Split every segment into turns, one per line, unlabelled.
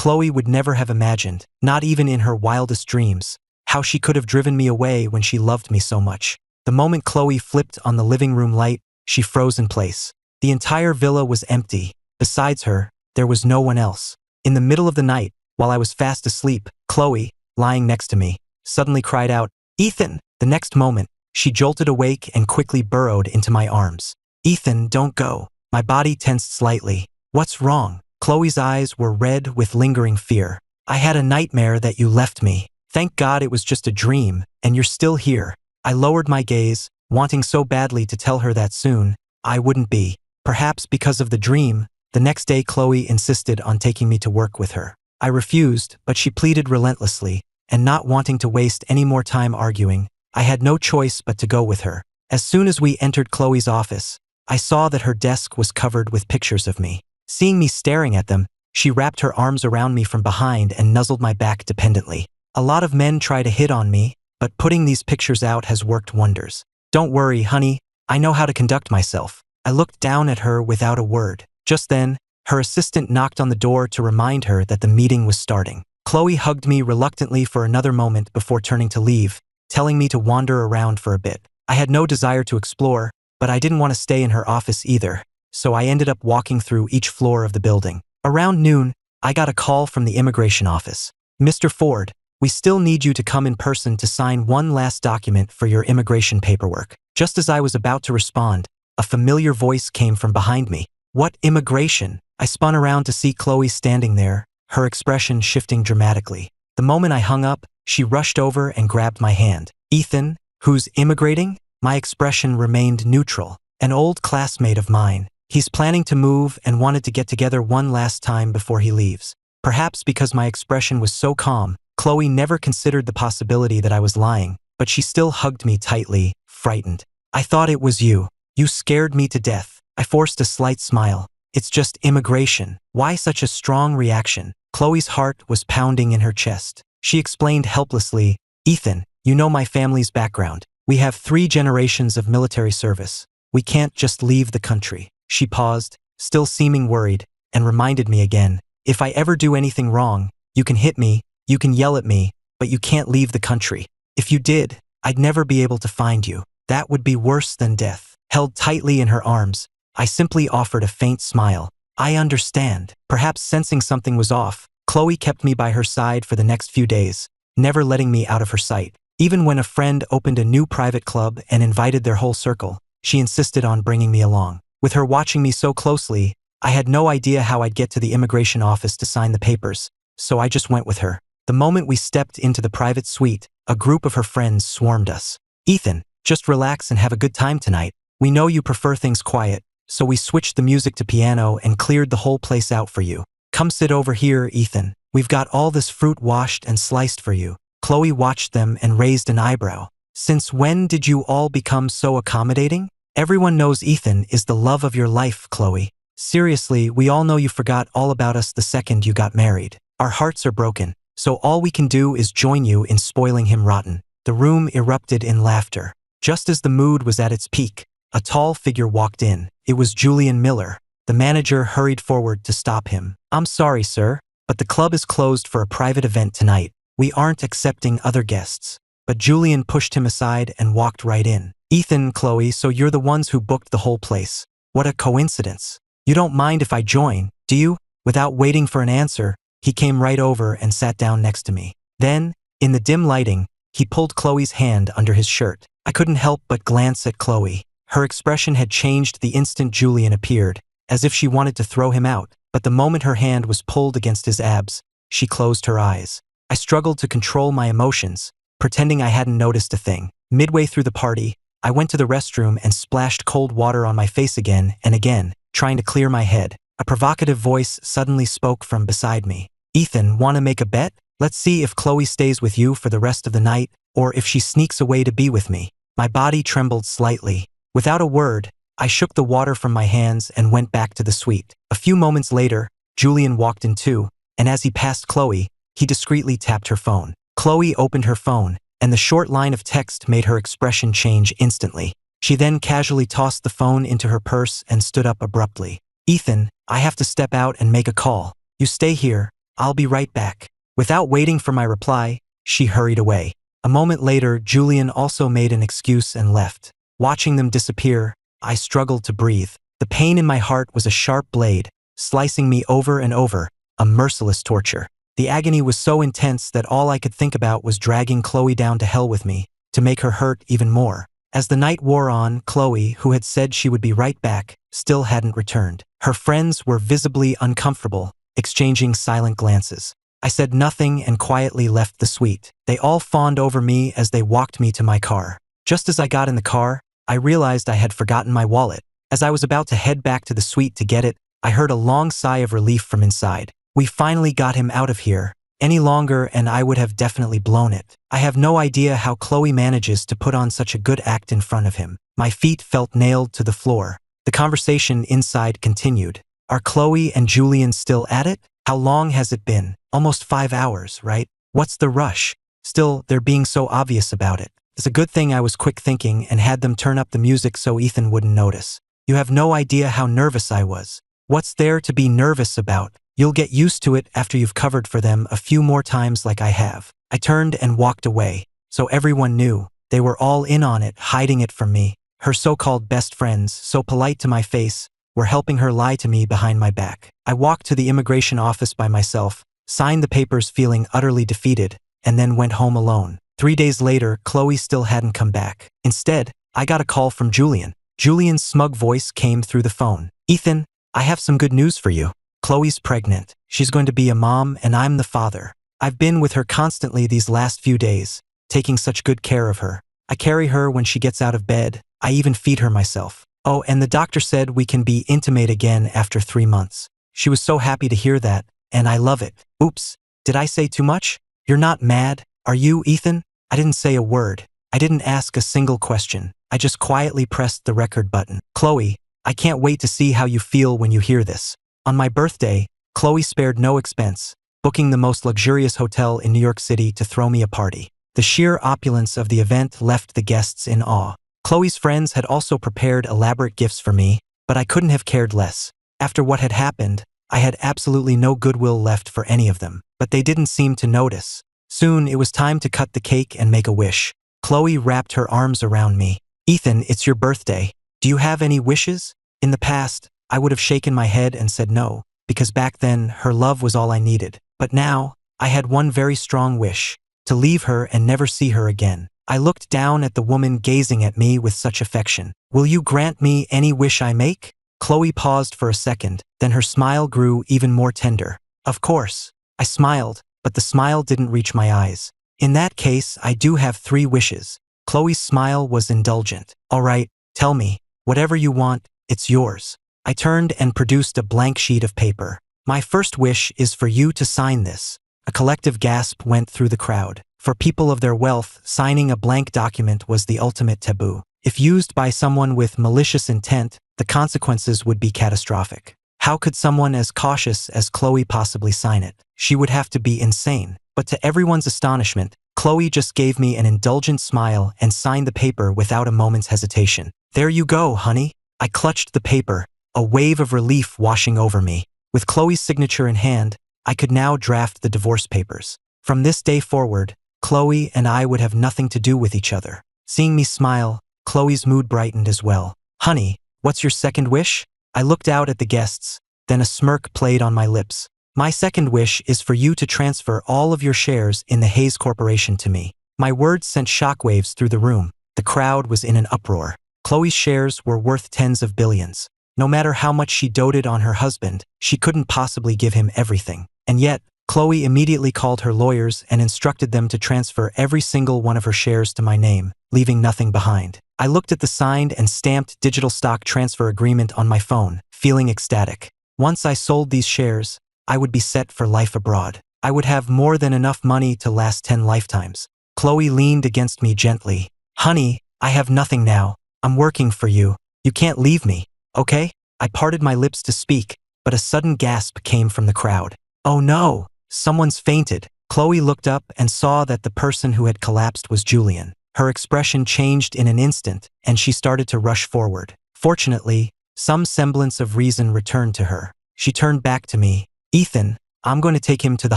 Chloe would never have imagined, not even in her wildest dreams, how she could have driven me away when she loved me so much. The moment Chloe flipped on the living room light, she froze in place. The entire villa was empty. Besides her, there was no one else. In the middle of the night, while I was fast asleep, Chloe, lying next to me, suddenly cried out, "Ethan!" The next moment, she jolted awake and quickly burrowed into my arms. "Ethan, don't go." My body tensed slightly. "What's wrong?" Chloe's eyes were red with lingering fear. "I had a nightmare that you left me. Thank God it was just a dream, and you're still here." I lowered my gaze, wanting so badly to tell her that soon I wouldn't be. Perhaps because of the dream, the next day Chloe insisted on taking me to work with her. I refused, but she pleaded relentlessly, and not wanting to waste any more time arguing, I had no choice but to go with her. As soon as we entered Chloe's office, I saw that her desk was covered with pictures of me. Seeing me staring at them, she wrapped her arms around me from behind and nuzzled my back dependently. A lot of men try to hit on me, but putting these pictures out has worked wonders. "Don't worry, honey, I know how to conduct myself." I looked down at her without a word. Just then, her assistant knocked on the door to remind her that the meeting was starting. Chloe hugged me reluctantly for another moment before turning to leave, telling me to wander around for a bit. I had no desire to explore, but I didn't want to stay in her office either, so I ended up walking through each floor of the building. Around noon, I got a call from the immigration office. "Mr. Ford, we still need you to come in person to sign one last document for your immigration paperwork." Just as I was about to respond, a familiar voice came from behind me. "What immigration?" I spun around to see Chloe standing there, her expression shifting dramatically. The moment I hung up, she rushed over and grabbed my hand. "Ethan, who's immigrating?" My expression remained neutral. "An old classmate of mine. He's planning to move and wanted to get together one last time before he leaves." Perhaps because my expression was so calm, Chloe never considered the possibility that I was lying, but she still hugged me tightly, frightened. "I thought it was you. You scared me to death." I forced a slight smile. "It's just immigration." Why such a strong reaction? Chloe's heart was pounding in her chest. She explained helplessly, "Ethan, you know my family's background. We have 3 generations of military service. We can't just leave the country." She paused, still seeming worried, and reminded me again, "If I ever do anything wrong, you can hit me, you can yell at me, but you can't leave the country. If you did, I'd never be able to find you. That would be worse than death." Held tightly in her arms, I simply offered a faint smile. "I understand." Perhaps sensing something was off, Chloe kept me by her side for the next few days, never letting me out of her sight. Even when a friend opened a new private club and invited their whole circle, she insisted on bringing me along. With her watching me so closely, I had no idea how I'd get to the immigration office to sign the papers, so I just went with her. The moment we stepped into the private suite, a group of her friends swarmed us. "Ethan, just relax and have a good time tonight. We know you prefer things quiet, so we switched the music to piano and cleared the whole place out for you. Come sit over here, Ethan. We've got all this fruit washed and sliced for you." Chloe watched them and raised an eyebrow. "Since when did you all become so accommodating?" "Everyone knows Ethan is the love of your life, Chloe. Seriously, we all know you forgot all about us the second you got married. Our hearts are broken, so all we can do is join you in spoiling him rotten." The room erupted in laughter. Just as the mood was at its peak, a tall figure walked in. It was Julian Miller. The manager hurried forward to stop him. "I'm sorry, sir, but the club is closed for a private event tonight. We aren't accepting other guests." But Julian pushed him aside and walked right in. "Ethan, Chloe, so you're the ones who booked the whole place. What a coincidence. You don't mind if I join, do you?" Without waiting for an answer, he came right over and sat down next to me. Then, in the dim lighting, he pulled Chloe's hand under his shirt. I couldn't help but glance at Chloe. Her expression had changed the instant Julian appeared, as if she wanted to throw him out, but the moment her hand was pulled against his abs, she closed her eyes. I struggled to control my emotions, pretending I hadn't noticed a thing. Midway through the party, I went to the restroom and splashed cold water on my face again and again, trying to clear my head. A provocative voice suddenly spoke from beside me. "Ethan, wanna make a bet? Let's see if Chloe stays with you for the rest of the night, or if she sneaks away to be with me." My body trembled slightly. Without a word, I shook the water from my hands and went back to the suite. A few moments later, Julian walked in too, and as he passed Chloe, he discreetly tapped her phone. Chloe opened her phone, and the short line of text made her expression change instantly. She then casually tossed the phone into her purse and stood up abruptly. "Ethan, I have to step out and make a call. You stay here, I'll be right back." Without waiting for my reply, she hurried away. A moment later, Julian also made an excuse and left. Watching them disappear, I struggled to breathe. The pain in my heart was a sharp blade, slicing me over and over, a merciless torture. The agony was so intense that all I could think about was dragging Chloe down to hell with me, to make her hurt even more. As the night wore on, Chloe, who had said she would be right back, still hadn't returned. Her friends were visibly uncomfortable, exchanging silent glances. I said nothing and quietly left the suite. They all fawned over me as they walked me to my car. Just as I got in the car, I realized I had forgotten my wallet. As I was about to head back to the suite to get it, I heard a long sigh of relief from inside. We finally got him out of here. Any longer and I would have definitely blown it. I have no idea how Chloe manages to put on such a good act in front of him. My feet felt nailed to the floor. The conversation inside continued. Are Chloe and Julian still at it? How long has it been? Almost 5 hours, right? What's the rush? Still, they're being so obvious about it. It's a good thing I was quick thinking and had them turn up the music so Ethan wouldn't notice. You have no idea how nervous I was. What's there to be nervous about? You'll get used to it after you've covered for them a few more times like I have. I turned and walked away, so everyone knew. They were all in on it, hiding it from me. Her so-called best friends, so polite to my face, were helping her lie to me behind my back. I walked to the immigration office by myself, signed the papers feeling utterly defeated, and then went home alone. 3 days later, Chloe still hadn't come back. Instead, I got a call from Julian. Julian's smug voice came through the phone. "Ethan, I have some good news for you. Chloe's pregnant. She's going to be a mom and I'm the father. I've been with her constantly these last few days, taking such good care of her. I carry her when she gets out of bed. I even feed her myself. Oh, and the doctor said we can be intimate again after 3 months. She was so happy to hear that, and I love it. Oops, did I say too much? You're not mad, are you, Ethan?" I didn't say a word. I didn't ask a single question. I just quietly pressed the record button. "Chloe, I can't wait to see how you feel when you hear this." On my birthday, Chloe spared no expense, booking the most luxurious hotel in New York City to throw me a party. The sheer opulence of the event left the guests in awe. Chloe's friends had also prepared elaborate gifts for me, but I couldn't have cared less. After what had happened, I had absolutely no goodwill left for any of them, but they didn't seem to notice. Soon, it was time to cut the cake and make a wish. Chloe wrapped her arms around me. "Ethan, it's your birthday. Do you have any wishes?" In the past, I would have shaken my head and said no, because back then, her love was all I needed. But now, I had one very strong wish, to leave her and never see her again. I looked down at the woman gazing at me with such affection. "Will you grant me any wish I make?" Chloe paused for a second, then her smile grew even more tender. "Of course." I smiled, but the smile didn't reach my eyes. "In that case, I do have 3 wishes. Chloe's smile was indulgent. "All right, tell me. Whatever you want, it's yours." I turned and produced a blank sheet of paper. "My first wish is for you to sign this." A collective gasp went through the crowd. For people of their wealth, signing a blank document was the ultimate taboo. If used by someone with malicious intent, the consequences would be catastrophic. How could someone as cautious as Chloe possibly sign it? She would have to be insane. But to everyone's astonishment, Chloe just gave me an indulgent smile and signed the paper without a moment's hesitation. "There you go, honey." I clutched the paper, a wave of relief washing over me. With Chloe's signature in hand, I could now draft the divorce papers. From this day forward, Chloe and I would have nothing to do with each other. Seeing me smile, Chloe's mood brightened as well. "Honey, what's your second wish?" I looked out at the guests, then a smirk played on my lips. "My second wish is for you to transfer all of your shares in the Hayes Corporation to me." My words sent shockwaves through the room. The crowd was in an uproar. Chloe's shares were worth tens of billions. No matter how much she doted on her husband, she couldn't possibly give him everything. And yet, Chloe immediately called her lawyers and instructed them to transfer every single one of her shares to my name, leaving nothing behind. I looked at the signed and stamped digital stock transfer agreement on my phone, feeling ecstatic. Once I sold these shares, I would be set for life abroad. I would have more than enough money to last 10 lifetimes. Chloe leaned against me gently. "Honey, I have nothing now. I'm working for you. You can't leave me, okay?" I parted my lips to speak, but a sudden gasp came from the crowd. "Oh no, someone's fainted." Chloe looked up and saw that the person who had collapsed was Julian. Her expression changed in an instant, and she started to rush forward. Fortunately, some semblance of reason returned to her. She turned back to me. "Ethan, I'm going to take him to the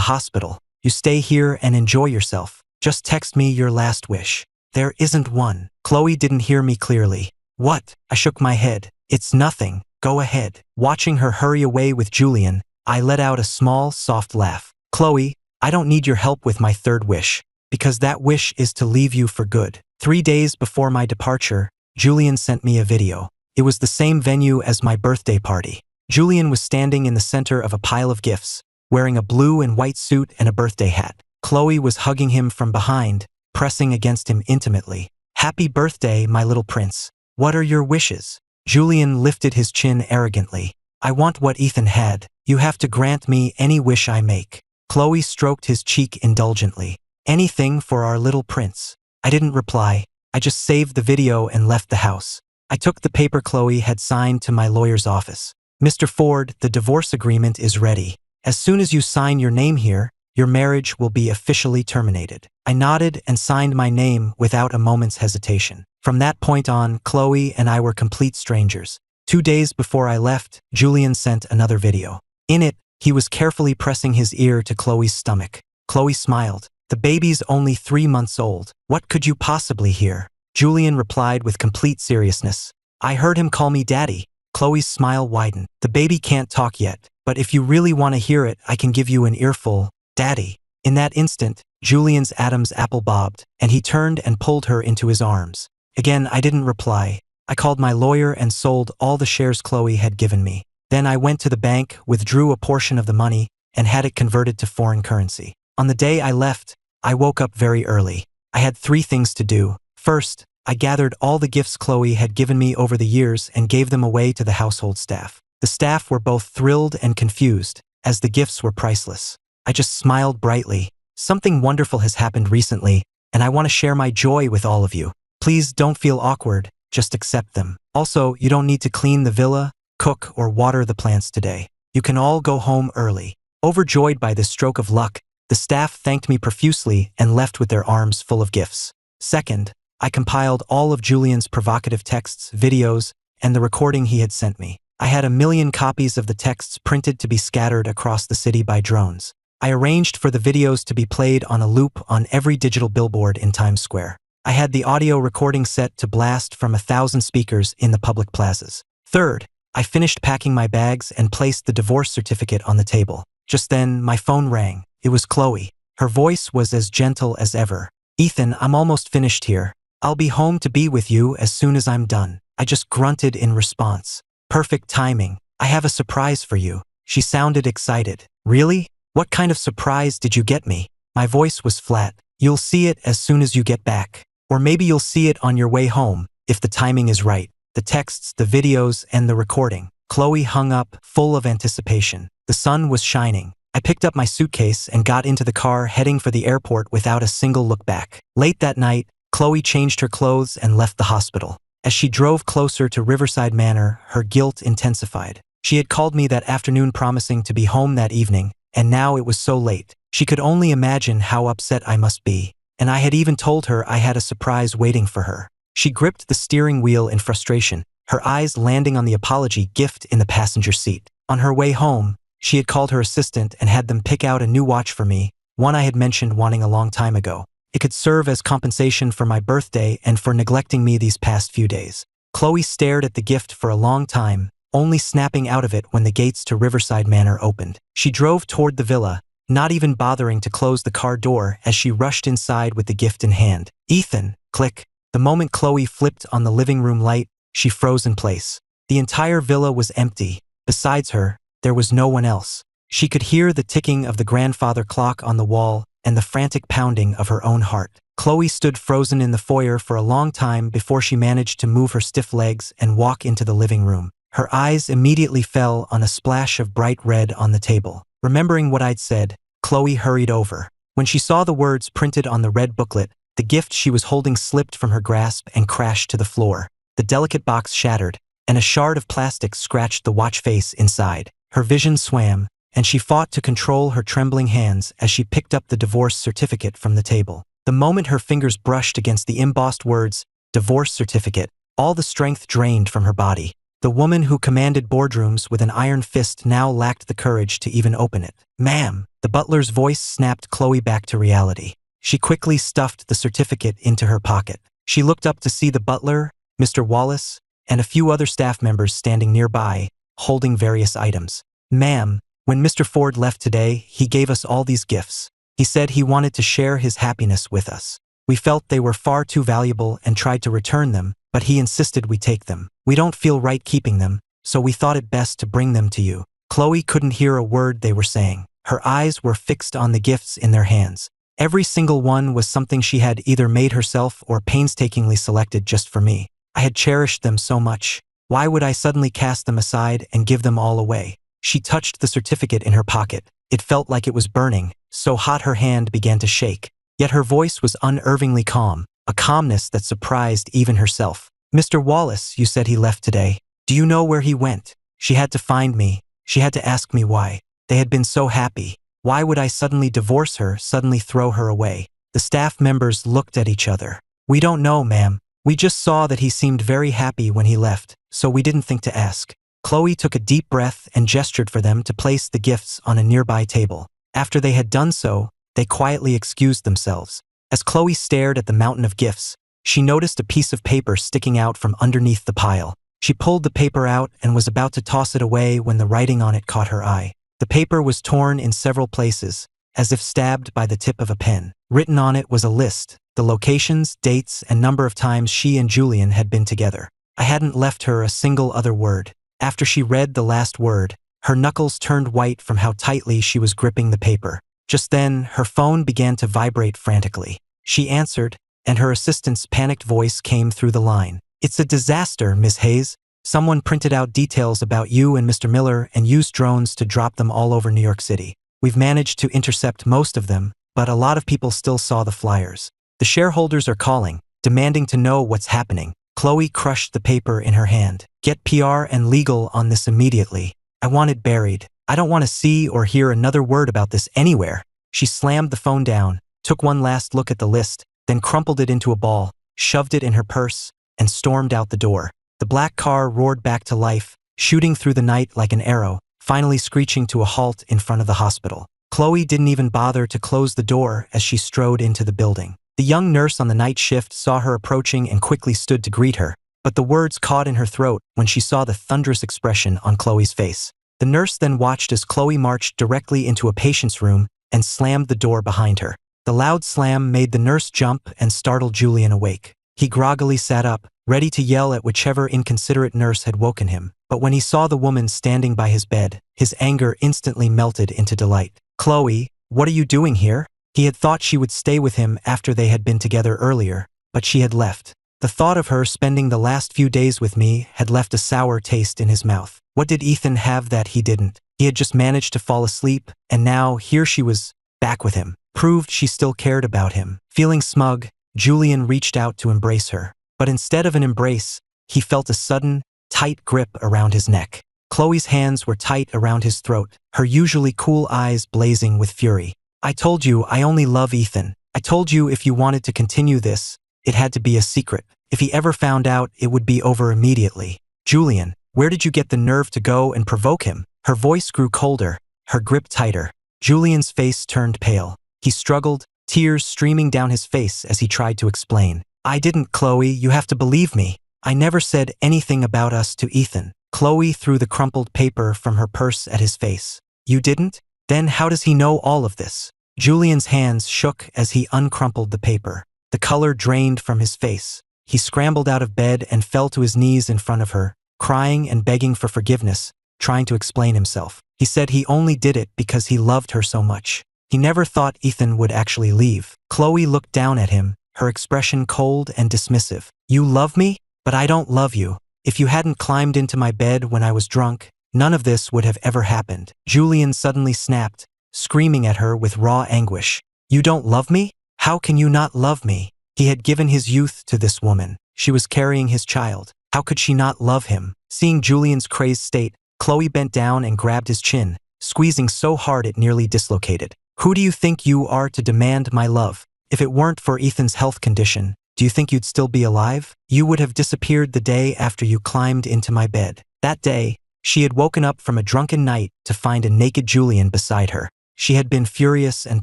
hospital. You stay here and enjoy yourself. Just text me your last wish. There isn't one. Chloe didn't hear me clearly. What? I shook my head. It's nothing. Go ahead. Watching her hurry away with Julian, I let out a small, soft laugh. Chloe, I don't need your help with my third wish, because that wish is to leave you for good. 3 days before my departure, Julian sent me a video. It was the same venue as my birthday party. Julian was standing in the center of a pile of gifts, wearing a blue and white suit and a birthday hat. Chloe was hugging him from behind, pressing against him intimately. Happy birthday, my little prince. What are your wishes? Julian lifted his chin arrogantly. I want what Ethan had. You have to grant me any wish I make. Chloe stroked his cheek indulgently. Anything for our little prince. I didn't reply. I just saved the video and left the house. I took the paper Chloe had signed to my lawyer's office. Mr. Ford, the divorce agreement is ready. As soon as you sign your name here, your marriage will be officially terminated. I nodded and signed my name without a moment's hesitation. From that point on, Chloe and I were complete strangers. 2 days before I left, Julian sent another video. In it, he was carefully pressing his ear to Chloe's stomach. Chloe smiled. The baby's only 3 months old. What could you possibly hear? Julian replied with complete seriousness. I heard him call me daddy. Chloe's smile widened. The baby can't talk yet, but if you really want to hear it, I can give you an earful. Daddy. In that instant, Julian's Adam's apple bobbed, and he turned and pulled her into his arms. Again, I didn't reply. I called my lawyer and sold all the shares Chloe had given me. Then I went to the bank, withdrew a portion of the money, and had it converted to foreign currency. On the day I left, I woke up very early. I had 3 things to do. First, I gathered all the gifts Chloe had given me over the years and gave them away to the household staff. The staff were both thrilled and confused, as the gifts were priceless. I just smiled brightly. Something wonderful has happened recently, and I want to share my joy with all of you. Please don't feel awkward, just accept them. Also, you don't need to clean the villa, cook, or water the plants today. You can all go home early. Overjoyed by this stroke of luck, the staff thanked me profusely and left with their arms full of gifts. Second, I compiled all of Julian's provocative texts, videos, and the recording he had sent me. I had 1,000,000 copies of the texts printed to be scattered across the city by drones. I arranged for the videos to be played on a loop on every digital billboard in Times Square. I had the audio recording set to blast from 1,000 speakers in the public plazas. Third, I finished packing my bags and placed the divorce certificate on the table. Just then, my phone rang. It was Chloe. Her voice was as gentle as ever. Ethan, I'm almost finished here. I'll be home to be with you as soon as I'm done. I just grunted in response. Perfect timing. I have a surprise for you. She sounded excited. Really? What kind of surprise did you get me? My voice was flat. You'll see it as soon as you get back. Or maybe you'll see it on your way home, if the timing is right. The texts, the videos, and the recording. Chloe hung up, full of anticipation. The sun was shining. I picked up my suitcase and got into the car heading for the airport without a single look back. Late that night, Chloe changed her clothes and left the hospital. As she drove closer to Riverside Manor, her guilt intensified. She had called me that afternoon promising to be home that evening, and now it was so late. She could only imagine how upset I must be, and I had even told her I had a surprise waiting for her. She gripped the steering wheel in frustration, her eyes landing on the apology gift in the passenger seat. On her way home, she had called her assistant and had them pick out a new watch for me, one I had mentioned wanting a long time ago. It could serve as compensation for my birthday and for neglecting me these past few days. Chloe stared at the gift for a long time, only snapping out of it when the gates to Riverside Manor opened. She drove toward the villa, not even bothering to close the car door as she rushed inside with the gift in hand. Ethan, click. The moment Chloe flipped on the living room light, she froze in place. The entire villa was empty. Besides her, there was no one else. She could hear the ticking of the grandfather clock on the wall and the frantic pounding of her own heart. Chloe stood frozen in the foyer for a long time before she managed to move her stiff legs and walk into the living room. Her eyes immediately fell on a splash of bright red on the table. Remembering what I'd said, Chloe hurried over. When she saw the words printed on the red booklet, the gift she was holding slipped from her grasp and crashed to the floor. The delicate box shattered, and a shard of plastic scratched the watch face inside. Her vision swam, and she fought to control her trembling hands as she picked up the divorce certificate from the table. The moment her fingers brushed against the embossed words, "divorce certificate," all the strength drained from her body. The woman who commanded boardrooms with an iron fist now lacked the courage to even open it. "Ma'am," the butler's voice snapped Chloe back to reality. She quickly stuffed the certificate into her pocket. She looked up to see the butler, Mr. Wallace, and a few other staff members standing nearby, holding various items. "Ma'am, when Mr. Ford left today, he gave us all these gifts. He said he wanted to share his happiness with us. We felt they were far too valuable and tried to return them, but he insisted we take them. We don't feel right keeping them, so we thought it best to bring them to you." Chloe couldn't hear a word they were saying. Her eyes were fixed on the gifts in their hands. Every single one was something she had either made herself or painstakingly selected just for me. I had cherished them so much. Why would I suddenly cast them aside and give them all away? She touched the certificate in her pocket. It felt like it was burning, so hot her hand began to shake. Yet her voice was unnervingly calm, a calmness that surprised even herself. "Mr. Wallace, you said he left today. Do you know where he went? She had to find me. She had to ask me why. They had been so happy. Why would I suddenly divorce her, suddenly throw her away?" The staff members looked at each other. "We don't know, ma'am. We just saw that he seemed very happy when he left, so we didn't think to ask." Chloe took a deep breath and gestured for them to place the gifts on a nearby table. After they had done so, they quietly excused themselves. As Chloe stared at the mountain of gifts, she noticed a piece of paper sticking out from underneath the pile. She pulled the paper out and was about to toss it away when the writing on it caught her eye. The paper was torn in several places, as if stabbed by the tip of a pen. Written on it was a list, the locations, dates, and number of times she and Julian had been together. I hadn't left her a single other word. After she read the last word, her knuckles turned white from how tightly she was gripping the paper. Just then, her phone began to vibrate frantically. She answered, and her assistant's panicked voice came through the line. "It's a disaster, Miss Hayes. Someone printed out details about you and Mr. Miller and used drones to drop them all over New York City. We've managed to intercept most of them, but a lot of people still saw the flyers. The shareholders are calling, demanding to know what's happening." Chloe crushed the paper in her hand. "Get PR and legal on this immediately. I want it buried. I don't want to see or hear another word about this anywhere." She slammed the phone down, took one last look at the list, then crumpled it into a ball, shoved it in her purse, and stormed out the door. The black car roared back to life, shooting through the night like an arrow, finally screeching to a halt in front of the hospital. Chloe didn't even bother to close the door as she strode into the building. The young nurse on the night shift saw her approaching and quickly stood to greet her, but the words caught in her throat when she saw the thunderous expression on Chloe's face. The nurse then watched as Chloe marched directly into a patient's room and slammed the door behind her. The loud slam made the nurse jump and startled Julian awake. He groggily sat up, ready to yell at whichever inconsiderate nurse had woken him, but when he saw the woman standing by his bed, his anger instantly melted into delight. "Chloe, what are you doing here?" He had thought she would stay with him after they had been together earlier, but she had left. The thought of her spending the last few days with me had left a sour taste in his mouth. What did Ethan have that he didn't? He had just managed to fall asleep, and now here she was, back with him. Proved she still cared about him. Feeling smug, Julian reached out to embrace her. But instead of an embrace, he felt a sudden, tight grip around his neck. Chloe's hands were tight around his throat, her usually cool eyes blazing with fury. "I told you I only love Ethan. I told you if you wanted to continue this, it had to be a secret. If he ever found out, it would be over immediately. Julian, where did you get the nerve to go and provoke him?" Her voice grew colder, her grip tighter. Julian's face turned pale. He struggled, tears streaming down his face as he tried to explain. "I didn't, Chloe, you have to believe me. I never said anything about us to Ethan." Chloe threw the crumpled paper from her purse at his face. "You didn't? Then how does he know all of this?" Julian's hands shook as he uncrumpled the paper. The color drained from his face. He scrambled out of bed and fell to his knees in front of her, crying and begging for forgiveness, trying to explain himself. He said he only did it because he loved her so much. He never thought Ethan would actually leave. Chloe looked down at him, her expression cold and dismissive. "You love me? But I don't love you. If you hadn't climbed into my bed when I was drunk, none of this would have ever happened." Julian suddenly snapped, screaming at her with raw anguish. "You don't love me? How can you not love me?" He had given his youth to this woman. She was carrying his child. How could she not love him? Seeing Julian's crazed state, Chloe bent down and grabbed his chin, squeezing so hard it nearly dislocated. "Who do you think you are to demand my love? If it weren't for Ethan's health condition, do you think you'd still be alive? You would have disappeared the day after you climbed into my bed." That day, she had woken up from a drunken night to find a naked Julian beside her. She had been furious and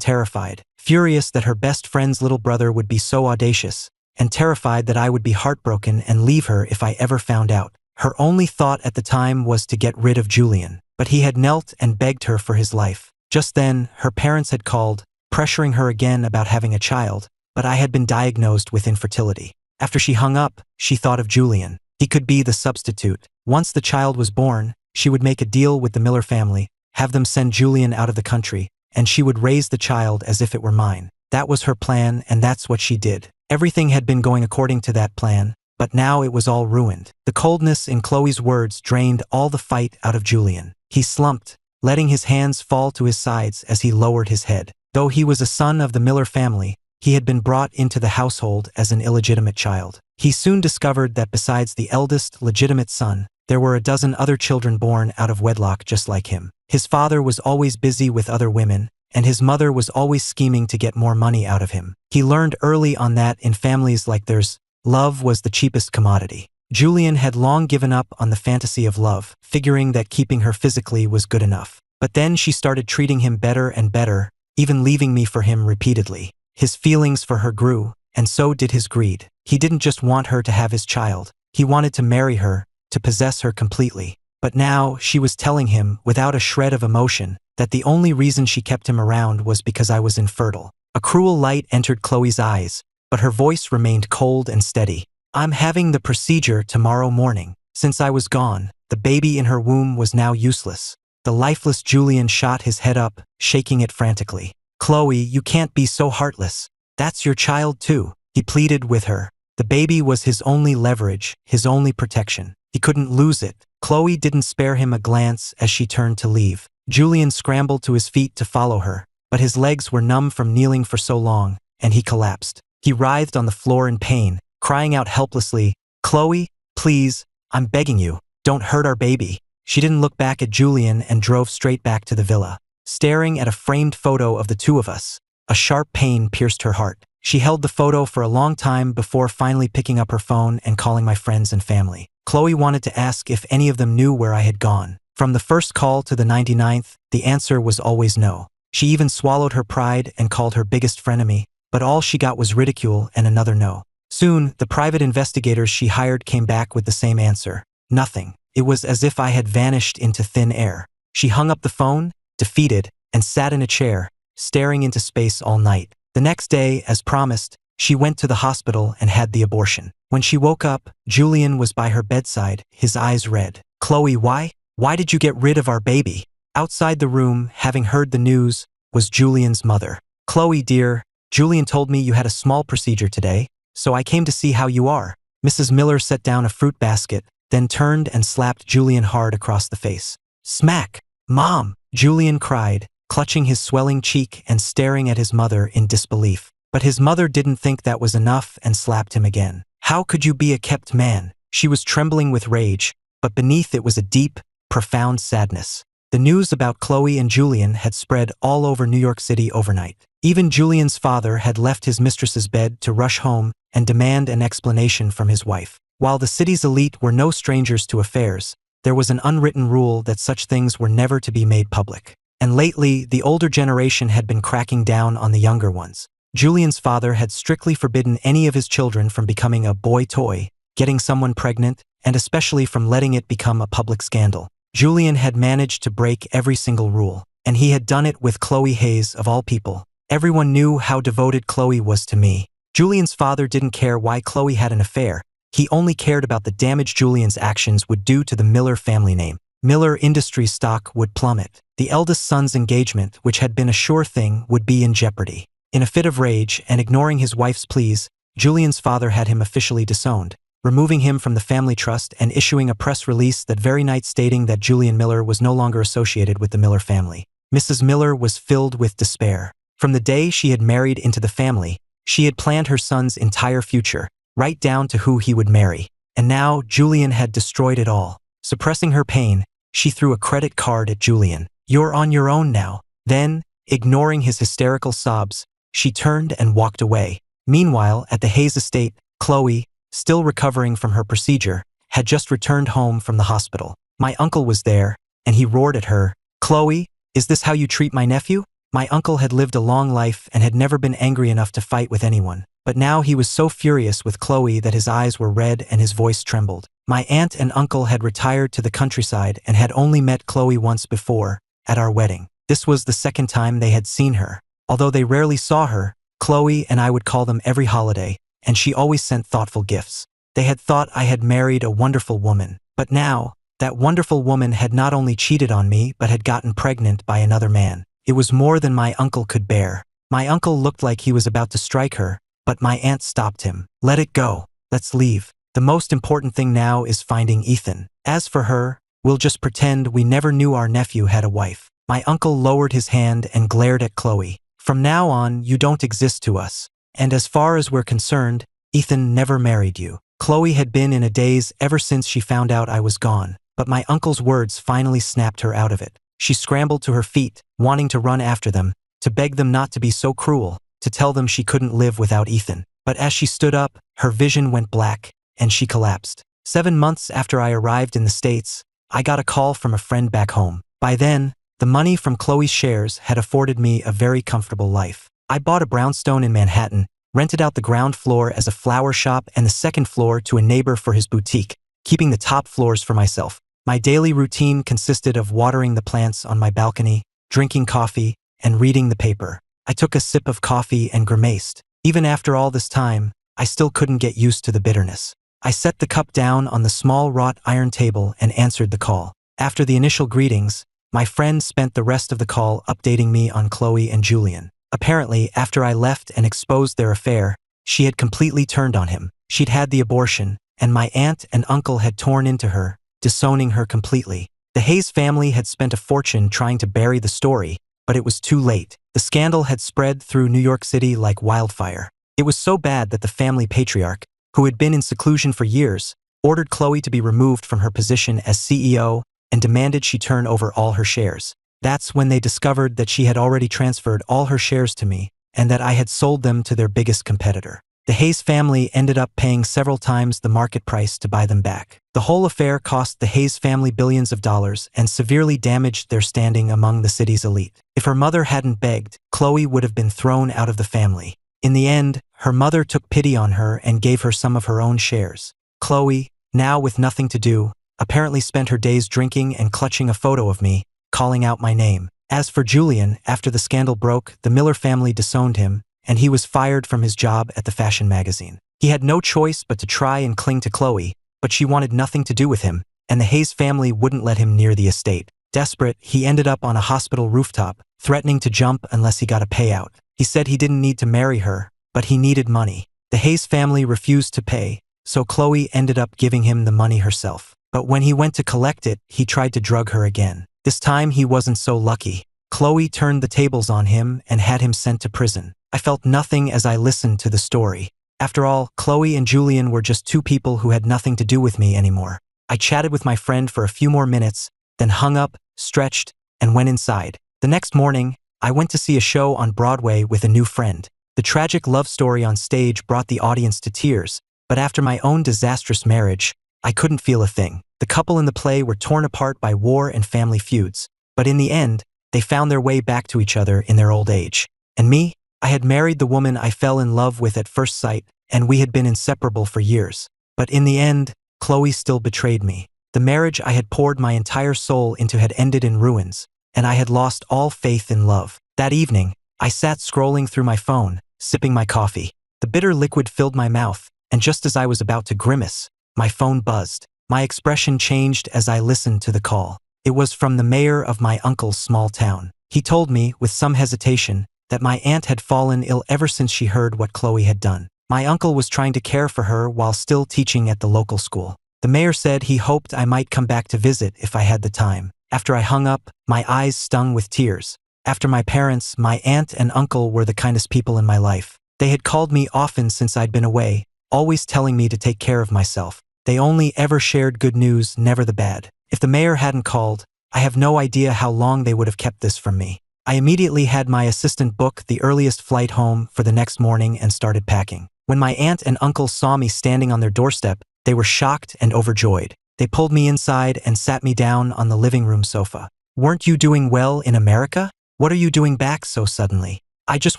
terrified, furious that her best friend's little brother would be so audacious, and terrified that I would be heartbroken and leave her if I ever found out. Her only thought at the time was to get rid of Julian, but he had knelt and begged her for his life. Just then, her parents had called, pressuring her again about having a child, but I had been diagnosed with infertility. After she hung up, she thought of Julian. He could be the substitute. Once the child was born, she would make a deal with the Miller family, have them send Julian out of the country, and she would raise the child as if it were mine. That was her plan, and that's what she did. Everything had been going according to that plan, but now it was all ruined. The coldness in Chloe's words drained all the fight out of Julian. He slumped, letting his hands fall to his sides as he lowered his head. Though he was a son of the Miller family, he had been brought into the household as an illegitimate child. He soon discovered that besides the eldest legitimate son, there were a dozen other children born out of wedlock just like him. His father was always busy with other women, and his mother was always scheming to get more money out of him. He learned early on that in families like theirs, love was the cheapest commodity. Julian had long given up on the fantasy of love, figuring that keeping her physically was good enough. But then she started treating him better and better, even leaving me for him repeatedly. His feelings for her grew, and so did his greed. He didn't just want her to have his child. He wanted to marry her, to possess her completely. But now she was telling him, without a shred of emotion, that the only reason she kept him around was because I was infertile. A cruel light entered Chloe's eyes, but her voice remained cold and steady. I'm having the procedure tomorrow morning. Since I was gone, the baby in her womb was now useless. The lifeless Julian shot his head up, shaking it frantically. Chloe, you can't be so heartless. That's your child too. He pleaded with her. The baby was his only leverage, his only protection. He couldn't lose it. Chloe didn't spare him a glance as she turned to leave. Julian scrambled to his feet to follow her, but his legs were numb from kneeling for so long, and he collapsed. He writhed on the floor in pain, crying out helplessly, Chloe, please, I'm begging you, don't hurt our baby. She didn't look back at Julian and drove straight back to the villa. Staring at a framed photo of the two of us, a sharp pain pierced her heart. She held the photo for a long time before finally picking up her phone and calling my friends and family. Chloe wanted to ask if any of them knew where I had gone. From the first call to the 99th, the answer was always no. She even swallowed her pride and called her biggest frenemy, but all she got was ridicule and another no. Soon, the private investigators she hired came back with the same answer. Nothing. It was as if I had vanished into thin air. She hung up the phone, defeated, and sat in a chair, staring into space all night. The next day, as promised, she went to the hospital and had the abortion. When she woke up, Julian was by her bedside, his eyes red. Chloe, why? Why did you get rid of our baby? Outside the room, having heard the news, was Julian's mother. Chloe, dear, Julian told me you had a small procedure today, so I came to see how you are. Mrs. Miller set down a fruit basket, then turned and slapped Julian hard across the face. Smack! Mom! Julian cried, clutching his swelling cheek and staring at his mother in disbelief. But his mother didn't think that was enough and slapped him again. How could you be a kept man? She was trembling with rage, but beneath it was a deep, profound sadness. The news about Chloe and Julian had spread all over New York City overnight. Even Julian's father had left his mistress's bed to rush home and demand an explanation from his wife. While the city's elite were no strangers to affairs, there was an unwritten rule that such things were never to be made public. And lately, the older generation had been cracking down on the younger ones. Julian's father had strictly forbidden any of his children from becoming a boy toy, getting someone pregnant, and especially from letting it become a public scandal. Julian had managed to break every single rule, and he had done it with Chloe Hayes of all people. Everyone knew how devoted Chloe was to me. Julian's father didn't care why Chloe had an affair. He only cared about the damage Julian's actions would do to the Miller family name. Miller Industries stock would plummet. The eldest son's engagement, which had been a sure thing, would be in jeopardy. In a fit of rage and ignoring his wife's pleas, Julian's father had him officially disowned, removing him from the family trust and issuing a press release that very night stating that Julian Miller was no longer associated with the Miller family. Mrs. Miller was filled with despair. From the day she had married into the family, she had planned her son's entire future, right down to who he would marry. And now Julian had destroyed it all. Suppressing her pain, she threw a credit card at Julian. You're on your own now. Then, ignoring his hysterical sobs, she turned and walked away. Meanwhile, at the Hayes estate, Chloe, still recovering from her procedure, had just returned home from the hospital. My uncle was there, and he roared at her, "Chloe, is this how you treat my nephew?" My uncle had lived a long life and had never been angry enough to fight with anyone, but now he was so furious with Chloe that his eyes were red and his voice trembled. My aunt and uncle had retired to the countryside and had only met Chloe once before, at our wedding. This was the second time they had seen her. Although they rarely saw her, Chloe and I would call them every holiday, and she always sent thoughtful gifts. They had thought I had married a wonderful woman, but now, that wonderful woman had not only cheated on me but had gotten pregnant by another man. It was more than my uncle could bear. My uncle looked like he was about to strike her, but my aunt stopped him. "Let it go. Let's leave. The most important thing now is finding Ethan. As for her, we'll just pretend we never knew our nephew had a wife." My uncle lowered his hand and glared at Chloe. "From now on, you don't exist to us. And as far as we're concerned, Ethan never married you." Chloe had been in a daze ever since she found out I was gone, but my uncle's words finally snapped her out of it. She scrambled to her feet, wanting to run after them, to beg them not to be so cruel, to tell them she couldn't live without Ethan. But as she stood up, her vision went black, and she collapsed. 7 months after I arrived in the States, I got a call from a friend back home. By then, the money from Chloe's shares had afforded me a very comfortable life. I bought a brownstone in Manhattan, rented out the ground floor as a flower shop and the second floor to a neighbor for his boutique, keeping the top floors for myself. My daily routine consisted of watering the plants on my balcony, drinking coffee, and reading the paper. I took a sip of coffee and grimaced. Even after all this time, I still couldn't get used to the bitterness. I set the cup down on the small wrought iron table and answered the call. After the initial greetings, my friend spent the rest of the call updating me on Chloe and Julian. Apparently, after I left and exposed their affair, she had completely turned on him. She'd had the abortion, and my aunt and uncle had torn into her, disowning her completely. The Hayes family had spent a fortune trying to bury the story, but it was too late. The scandal had spread through New York City like wildfire. It was so bad that the family patriarch, who had been in seclusion for years, ordered Chloe to be removed from her position as CEO and demanded she turn over all her shares. That's when they discovered that she had already transferred all her shares to me and that I had sold them to their biggest competitor. The Hayes family ended up paying several times the market price to buy them back. The whole affair cost the Hayes family billions of dollars and severely damaged their standing among the city's elite. If her mother hadn't begged, Chloe would have been thrown out of the family. In the end, her mother took pity on her and gave her some of her own shares. Chloe, now with nothing to do, apparently spent her days drinking and clutching a photo of me, calling out my name. As for Julian, after the scandal broke, the Miller family disowned him, and he was fired from his job at the fashion magazine. He had no choice but to try and cling to Chloe, but she wanted nothing to do with him, and the Hayes family wouldn't let him near the estate. Desperate, he ended up on a hospital rooftop, threatening to jump unless he got a payout. He said he didn't need to marry her, but he needed money. The Hayes family refused to pay, so Chloe ended up giving him the money herself. But when he went to collect it, he tried to drug her again. This time he wasn't so lucky. Chloe turned the tables on him and had him sent to prison. I felt nothing as I listened to the story. After all, Chloe and Julian were just two people who had nothing to do with me anymore. I chatted with my friend for a few more minutes, then hung up, stretched, and went inside. The next morning, I went to see a show on Broadway with a new friend. The tragic love story on stage brought the audience to tears, but after my own disastrous marriage, I couldn't feel a thing. The couple in the play were torn apart by war and family feuds, but in the end, they found their way back to each other in their old age. And me? I had married the woman I fell in love with at first sight, and we had been inseparable for years. But in the end, Chloe still betrayed me. The marriage I had poured my entire soul into had ended in ruins, and I had lost all faith in love. That evening, I sat scrolling through my phone, sipping my coffee. The bitter liquid filled my mouth, and just as I was about to grimace, my phone buzzed. My expression changed as I listened to the call. It was from the mayor of my uncle's small town. He told me, with some hesitation, that my aunt had fallen ill ever since she heard what Chloe had done. My uncle was trying to care for her while still teaching at the local school. The mayor said he hoped I might come back to visit if I had the time. After I hung up, my eyes stung with tears. After my parents, my aunt and uncle were the kindest people in my life. They had called me often since I'd been away, always telling me to take care of myself. They only ever shared good news, never the bad. If the mayor hadn't called, I have no idea how long they would have kept this from me. I immediately had my assistant book the earliest flight home for the next morning and started packing. When my aunt and uncle saw me standing on their doorstep, they were shocked and overjoyed. They pulled me inside and sat me down on the living room sofa. "Weren't you doing well in America? What are you doing back so suddenly?" "I just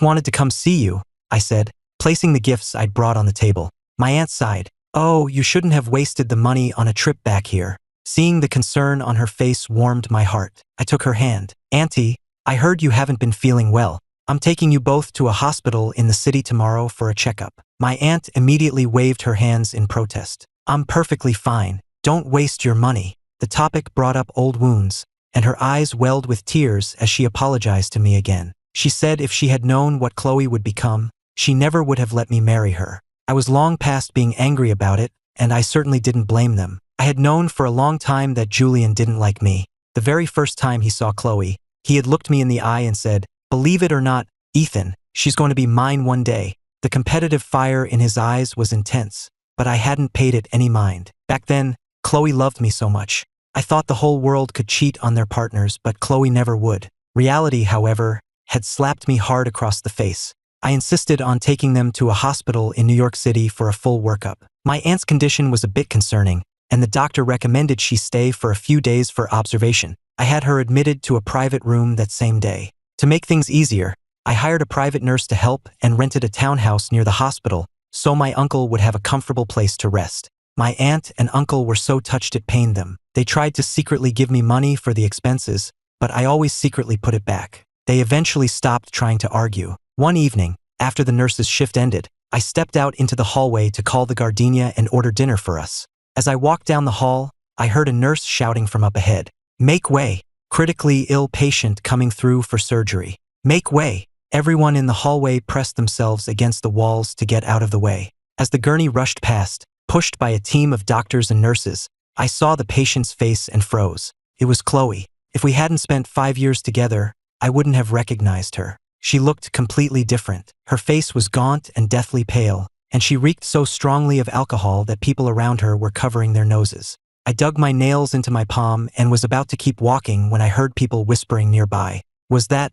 wanted to come see you," I said, placing the gifts I'd brought on the table. My aunt sighed. "Oh, you shouldn't have wasted the money on a trip back here." Seeing the concern on her face warmed my heart. I took her hand. "Auntie, I heard you haven't been feeling well. I'm taking you both to a hospital in the city tomorrow for a checkup." My aunt immediately waved her hands in protest. "I'm perfectly fine. Don't waste your money." The topic brought up old wounds, and her eyes welled with tears as she apologized to me again. She said if she had known what Chloe would become, she never would have let me marry her. I was long past being angry about it, and I certainly didn't blame them. I had known for a long time that Julian didn't like me. The very first time he saw Chloe, he had looked me in the eye and said, "Believe it or not, Ethan, she's going to be mine one day." The competitive fire in his eyes was intense, but I hadn't paid it any mind. Back then, Chloe loved me so much. I thought the whole world could cheat on their partners, but Chloe never would. Reality, however, had slapped me hard across the face. I insisted on taking them to a hospital in New York City for a full workup. My aunt's condition was a bit concerning, and the doctor recommended she stay for a few days for observation. I had her admitted to a private room that same day. To make things easier, I hired a private nurse to help and rented a townhouse near the hospital so my uncle would have a comfortable place to rest. My aunt and uncle were so touched it pained them. They tried to secretly give me money for the expenses, but I always secretly put it back. They eventually stopped trying to argue. One evening, after the nurse's shift ended, I stepped out into the hallway to call the gardenia and order dinner for us. As I walked down the hall, I heard a nurse shouting from up ahead, "Make way! Critically ill patient coming through for surgery. Make way!" Everyone in the hallway pressed themselves against the walls to get out of the way. As the gurney rushed past, pushed by a team of doctors and nurses, I saw the patient's face and froze. It was Chloe. If we hadn't spent 5 years together, I wouldn't have recognized her. She looked completely different. Her face was gaunt and deathly pale, and she reeked so strongly of alcohol that people around her were covering their noses. I dug my nails into my palm and was about to keep walking when I heard people whispering nearby. Was that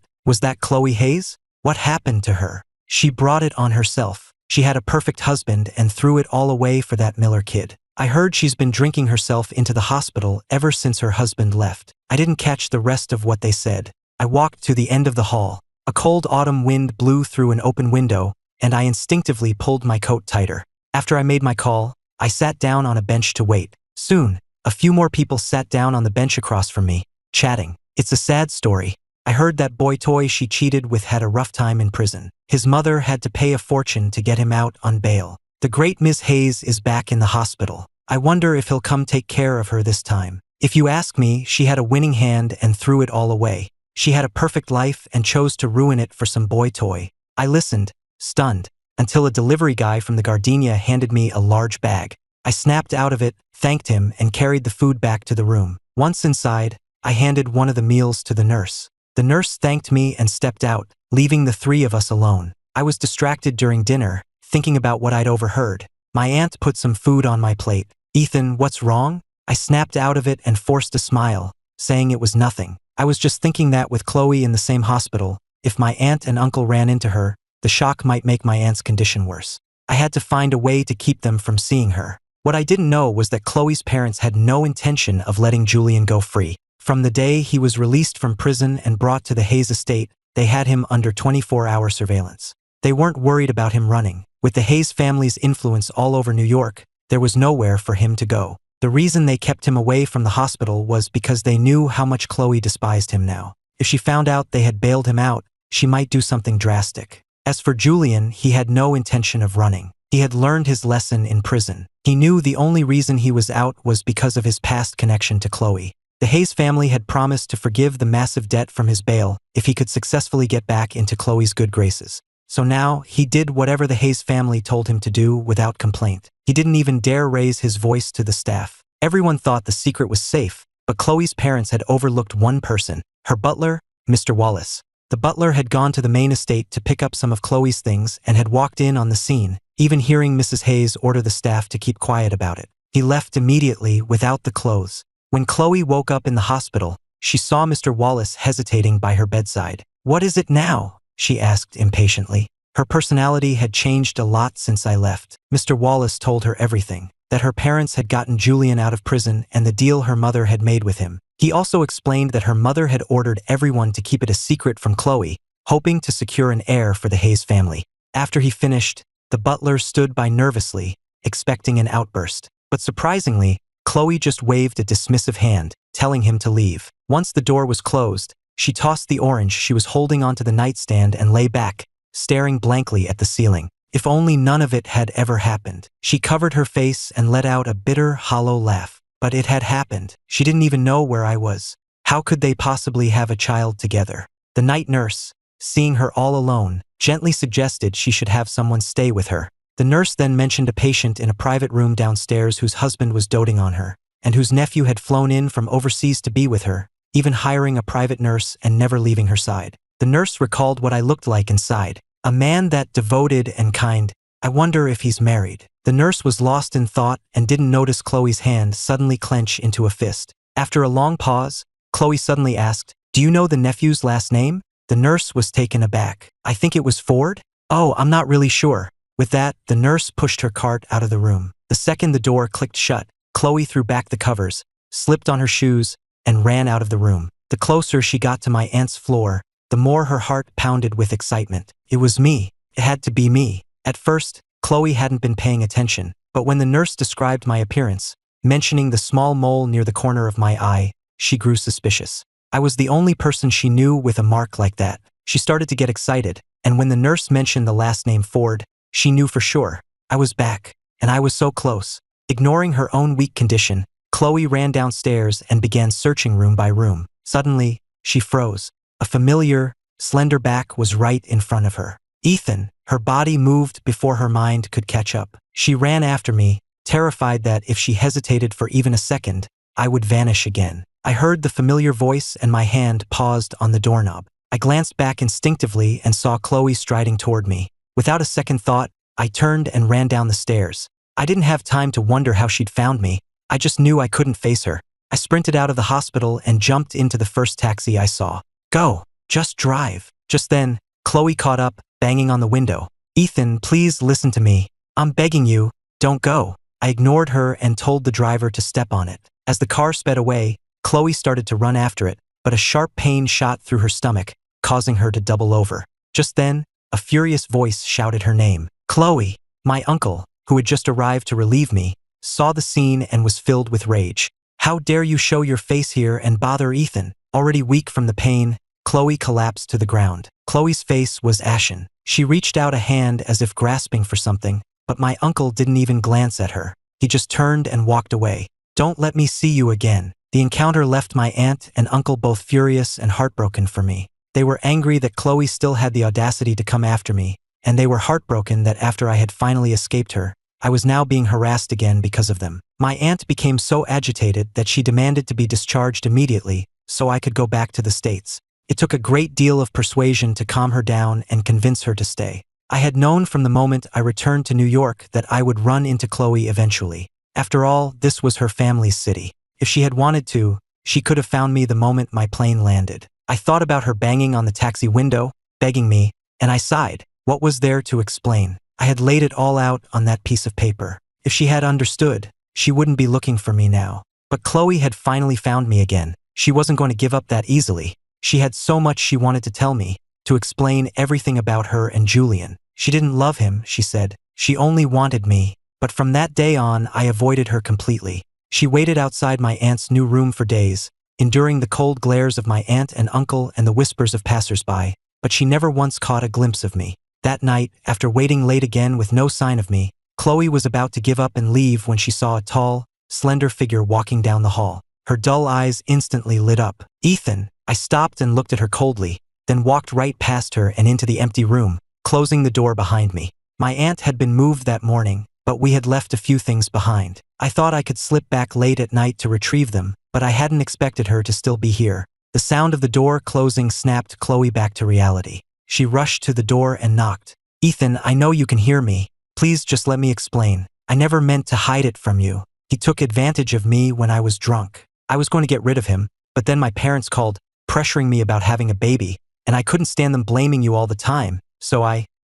Chloe Hayes? What happened to her? She brought it on herself. She had a perfect husband and threw it all away for that Miller kid. I heard she's been drinking herself into the hospital ever since her husband left. I didn't catch the rest of what they said. I walked to the end of the hall. A cold autumn wind blew through an open window, and I instinctively pulled my coat tighter. After I made my call, I sat down on a bench to wait. Soon, a few more people sat down on the bench across from me, chatting. "It's a sad story. I heard that boy toy she cheated with had a rough time in prison. His mother had to pay a fortune to get him out on bail. The great Miss Hayes is back in the hospital. I wonder if he'll come take care of her this time. If you ask me, she had a winning hand and threw it all away. She had a perfect life and chose to ruin it for some boy toy." I listened, stunned, until a delivery guy from the gardenia handed me a large bag. I snapped out of it, thanked him, and carried the food back to the room. Once inside, I handed one of the meals to the nurse. The nurse thanked me and stepped out, leaving the three of us alone. I was distracted during dinner, thinking about what I'd overheard. My aunt put some food on my plate. "Ethan, what's wrong?" I snapped out of it and forced a smile, saying it was nothing. I was just thinking that with Chloe in the same hospital, if my aunt and uncle ran into her, the shock might make my aunt's condition worse. I had to find a way to keep them from seeing her. What I didn't know was that Chloe's parents had no intention of letting Julian go free. From the day he was released from prison and brought to the Hayes estate, they had him under 24-hour surveillance. They weren't worried about him running. With the Hayes family's influence all over New York, there was nowhere for him to go. The reason they kept him away from the hospital was because they knew how much Chloe despised him now. If she found out they had bailed him out, she might do something drastic. As for Julian, he had no intention of running. He had learned his lesson in prison. He knew the only reason he was out was because of his past connection to Chloe. The Hayes family had promised to forgive the massive debt from his bail if he could successfully get back into Chloe's good graces. So now, he did whatever the Hayes family told him to do without complaint. He didn't even dare raise his voice to the staff. Everyone thought the secret was safe, but Chloe's parents had overlooked one person, her butler, Mr. Wallace. The butler had gone to the main estate to pick up some of Chloe's things and had walked in on the scene, even hearing Mrs. Hayes order the staff to keep quiet about it. He left immediately without the clothes. When Chloe woke up in the hospital, she saw Mr. Wallace hesitating by her bedside. "What is it now?" she asked impatiently. Her personality had changed a lot since I left. Mr. Wallace told her everything. that her parents had gotten Julian out of prison and the deal her mother had made with him. He also explained that her mother had ordered everyone to keep it a secret from Chloe, hoping to secure an heir for the Hayes family. After he finished, the butler stood by nervously, expecting an outburst. But surprisingly, Chloe just waved a dismissive hand, telling him to leave. Once the door was closed, she tossed the orange she was holding onto the nightstand and lay back, staring blankly at the ceiling. If only none of it had ever happened. She covered her face and let out a bitter, hollow laugh. But it had happened. She didn't even know where I was. How could they possibly have a child together? The night nurse, seeing her all alone, gently suggested she should have someone stay with her. The nurse then mentioned a patient in a private room downstairs whose husband was doting on her, and whose nephew had flown in from overseas to be with her, even hiring a private nurse and never leaving her side. The nurse recalled what I looked like inside. A man that devoted and kind. I wonder if he's married. The nurse was lost in thought and didn't notice Chloe's hand suddenly clench into a fist. After a long pause, Chloe suddenly asked, "Do you know the nephew's last name?" The nurse was taken aback. "I think it was Ford?" "Oh, I'm not really sure." With that, the nurse pushed her cart out of the room. The second the door clicked shut, Chloe threw back the covers, slipped on her shoes, and ran out of the room. The closer she got to my aunt's floor, the more her heart pounded with excitement. It was me. It had to be me. At first, Chloe hadn't been paying attention, but when the nurse described my appearance, mentioning the small mole near the corner of my eye, she grew suspicious. I was the only person she knew with a mark like that. She started to get excited, and when the nurse mentioned the last name Ford, she knew for sure. I was back, and I was so close. Ignoring her own weak condition, Chloe ran downstairs and began searching room by room. Suddenly, she froze. A familiar, slender back was right in front of her. Ethan. Her body moved before her mind could catch up. She ran after me, terrified that if she hesitated for even a second, I would vanish again. I heard the familiar voice and my hand paused on the doorknob. I glanced back instinctively and saw Chloe striding toward me. Without a second thought, I turned and ran down the stairs. I didn't have time to wonder how she'd found me. I just knew I couldn't face her. I sprinted out of the hospital and jumped into the first taxi I saw. "Go, just drive." Just then, Chloe caught up, banging on the window. "Ethan, please listen to me. I'm begging you, don't go." I ignored her and told the driver to step on it. As the car sped away, Chloe started to run after it, but a sharp pain shot through her stomach, causing her to double over. Just then, a furious voice shouted her name. "Chloe!" My uncle, who had just arrived to relieve me, saw the scene and was filled with rage. "How dare you show your face here and bother Ethan?" Already weak from the pain, Chloe collapsed to the ground. Chloe's face was ashen. She reached out a hand as if grasping for something, but my uncle didn't even glance at her. He just turned and walked away. "Don't let me see you again." The encounter left my aunt and uncle both furious and heartbroken for me. They were angry that Chloe still had the audacity to come after me, and they were heartbroken that after I had finally escaped her, I was now being harassed again because of them. My aunt became so agitated that she demanded to be discharged immediately so I could go back to the States. It took a great deal of persuasion to calm her down and convince her to stay. I had known from the moment I returned to New York that I would run into Chloe eventually. After all, this was her family's city. If she had wanted to, she could have found me the moment my plane landed. I thought about her banging on the taxi window, begging me, and I sighed. What was there to explain? I had laid it all out on that piece of paper. If she had understood, she wouldn't be looking for me now. But Chloe had finally found me again. She wasn't going to give up that easily. She had so much she wanted to tell me, to explain everything about her and Julian. She didn't love him, she said. She only wanted me. But from that day on, I avoided her completely. She waited outside my aunt's new room for days, enduring the cold glares of my aunt and uncle and the whispers of passers-by, but she never once caught a glimpse of me. That night, after waiting late again with no sign of me, Chloe was about to give up and leave when she saw a tall, slender figure walking down the hall. Her dull eyes instantly lit up. "Ethan!" I stopped and looked at her coldly, then walked right past her and into the empty room, closing the door behind me. My aunt had been moved that morning, but we had left a few things behind. I thought I could slip back late at night to retrieve them, but I hadn't expected her to still be here. The sound of the door closing snapped Chloe back to reality. She rushed to the door and knocked. "Ethan, I know you can hear me. Please just let me explain. I never meant to hide it from you. He took advantage of me when I was drunk. I was going to get rid of him, but then my parents called, pressuring me about having a baby, and I couldn't stand them blaming you all the time, so